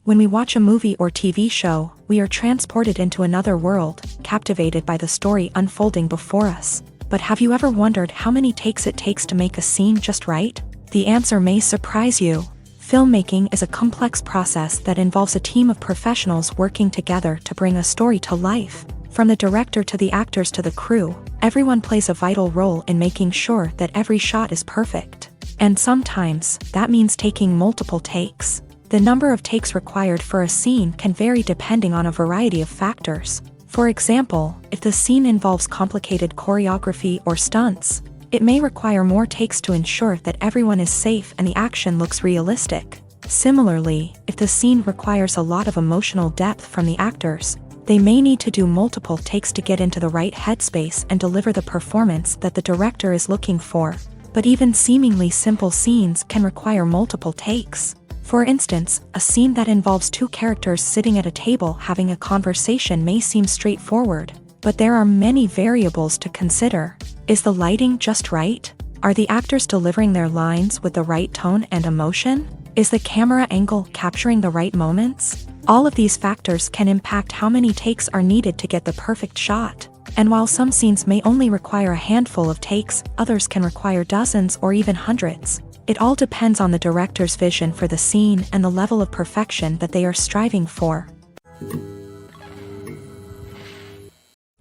When we watch a movie or TV show, we are transported into another world, captivated by the story unfolding before us. But have you ever wondered how many takes it takes to make a scene just right? The answer may surprise you. Filmmaking is a complex process that involves a team of professionals working together to bring a story to life. From the director to the actors to the crew, everyone plays a vital role in making sure that every shot is perfect. And sometimes, that means taking multiple takes. The number of takes required for a scene can vary depending on a variety of factors. For example, if the scene involves complicated choreography or stunts, it may require more takes to ensure that everyone is safe and the action looks realistic. Similarly, if the scene requires a lot of emotional depth from the actors, they may need to do multiple takes to get into the right headspace and deliver the performance that the director is looking for. But even seemingly simple scenes can require multiple takes. For instance, a scene that involves two characters sitting at a table having a conversation may seem straightforward, but there are many variables to consider. Is the lighting just right? Are the actors delivering their lines with the right tone and emotion? Is the camera angle capturing the right moments? All of these factors can impact how many takes are needed to get the perfect shot. And while some scenes may only require a handful of takes, others can require dozens or even hundreds. It all depends on the director's vision for the scene and the level of perfection that they are striving for.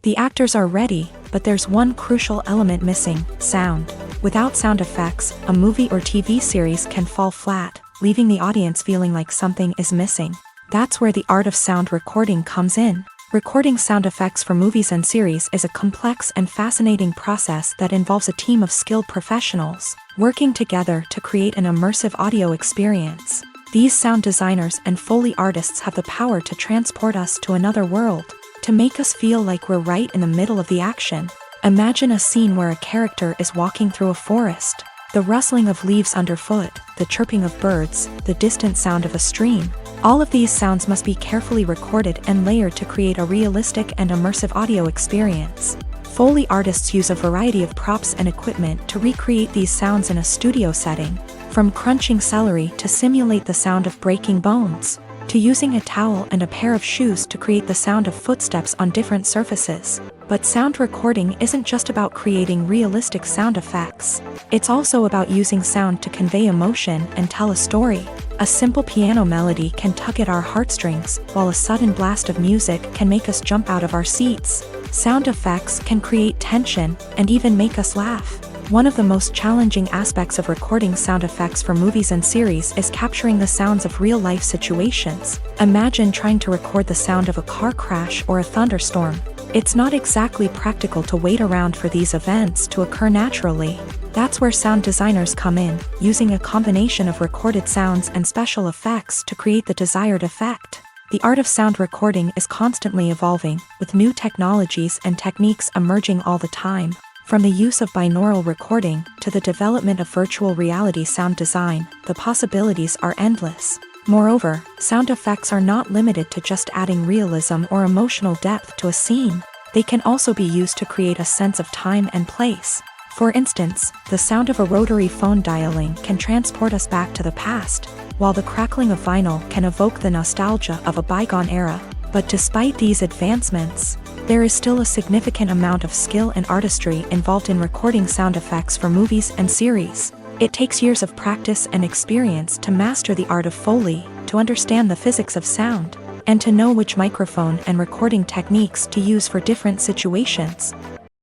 The actors are ready, but there's one crucial element missing: sound. Without sound effects, a movie or TV series can fall flat, leaving the audience feeling like something is missing. That's where the art of sound recording comes in. Recording sound effects for movies and series is a complex and fascinating process that involves a team of skilled professionals working together to create an immersive audio experience. These sound designers and Foley artists have the power to transport us to another world, to make us feel like we're right in the middle of the action. Imagine a scene where a character is walking through a forest. The rustling of leaves underfoot, the chirping of birds, the distant sound of a stream. All of these sounds must be carefully recorded and layered to create a realistic and immersive audio experience. Foley artists use a variety of props and equipment to recreate these sounds in a studio setting, from crunching celery to simulate the sound of breaking bones, to using a towel and a pair of shoes to create the sound of footsteps on different surfaces. But sound recording isn't just about creating realistic sound effects. It's also about using sound to convey emotion and tell a story. A simple piano melody can tug at our heartstrings, while a sudden blast of music can make us jump out of our seats. Sound effects can create tension and even make us laugh. One of the most challenging aspects of recording sound effects for movies and series is capturing the sounds of real-life situations. Imagine trying to record the sound of a car crash or a thunderstorm. It's not exactly practical to wait around for these events to occur naturally. That's where sound designers come in, using a combination of recorded sounds and special effects to create the desired effect. The art of sound recording is constantly evolving, with new technologies and techniques emerging all the time. From the use of binaural recording to the development of virtual reality sound design, the possibilities are endless. Moreover, sound effects are not limited to just adding realism or emotional depth to a scene. They can also be used to create a sense of time and place. For instance, the sound of a rotary phone dialing can transport us back to the past, while the crackling of vinyl can evoke the nostalgia of a bygone era. But despite these advancements, there is still a significant amount of skill and artistry involved in recording sound effects for movies and series. It takes years of practice and experience to master the art of Foley, to understand the physics of sound, and to know which microphone and recording techniques to use for different situations.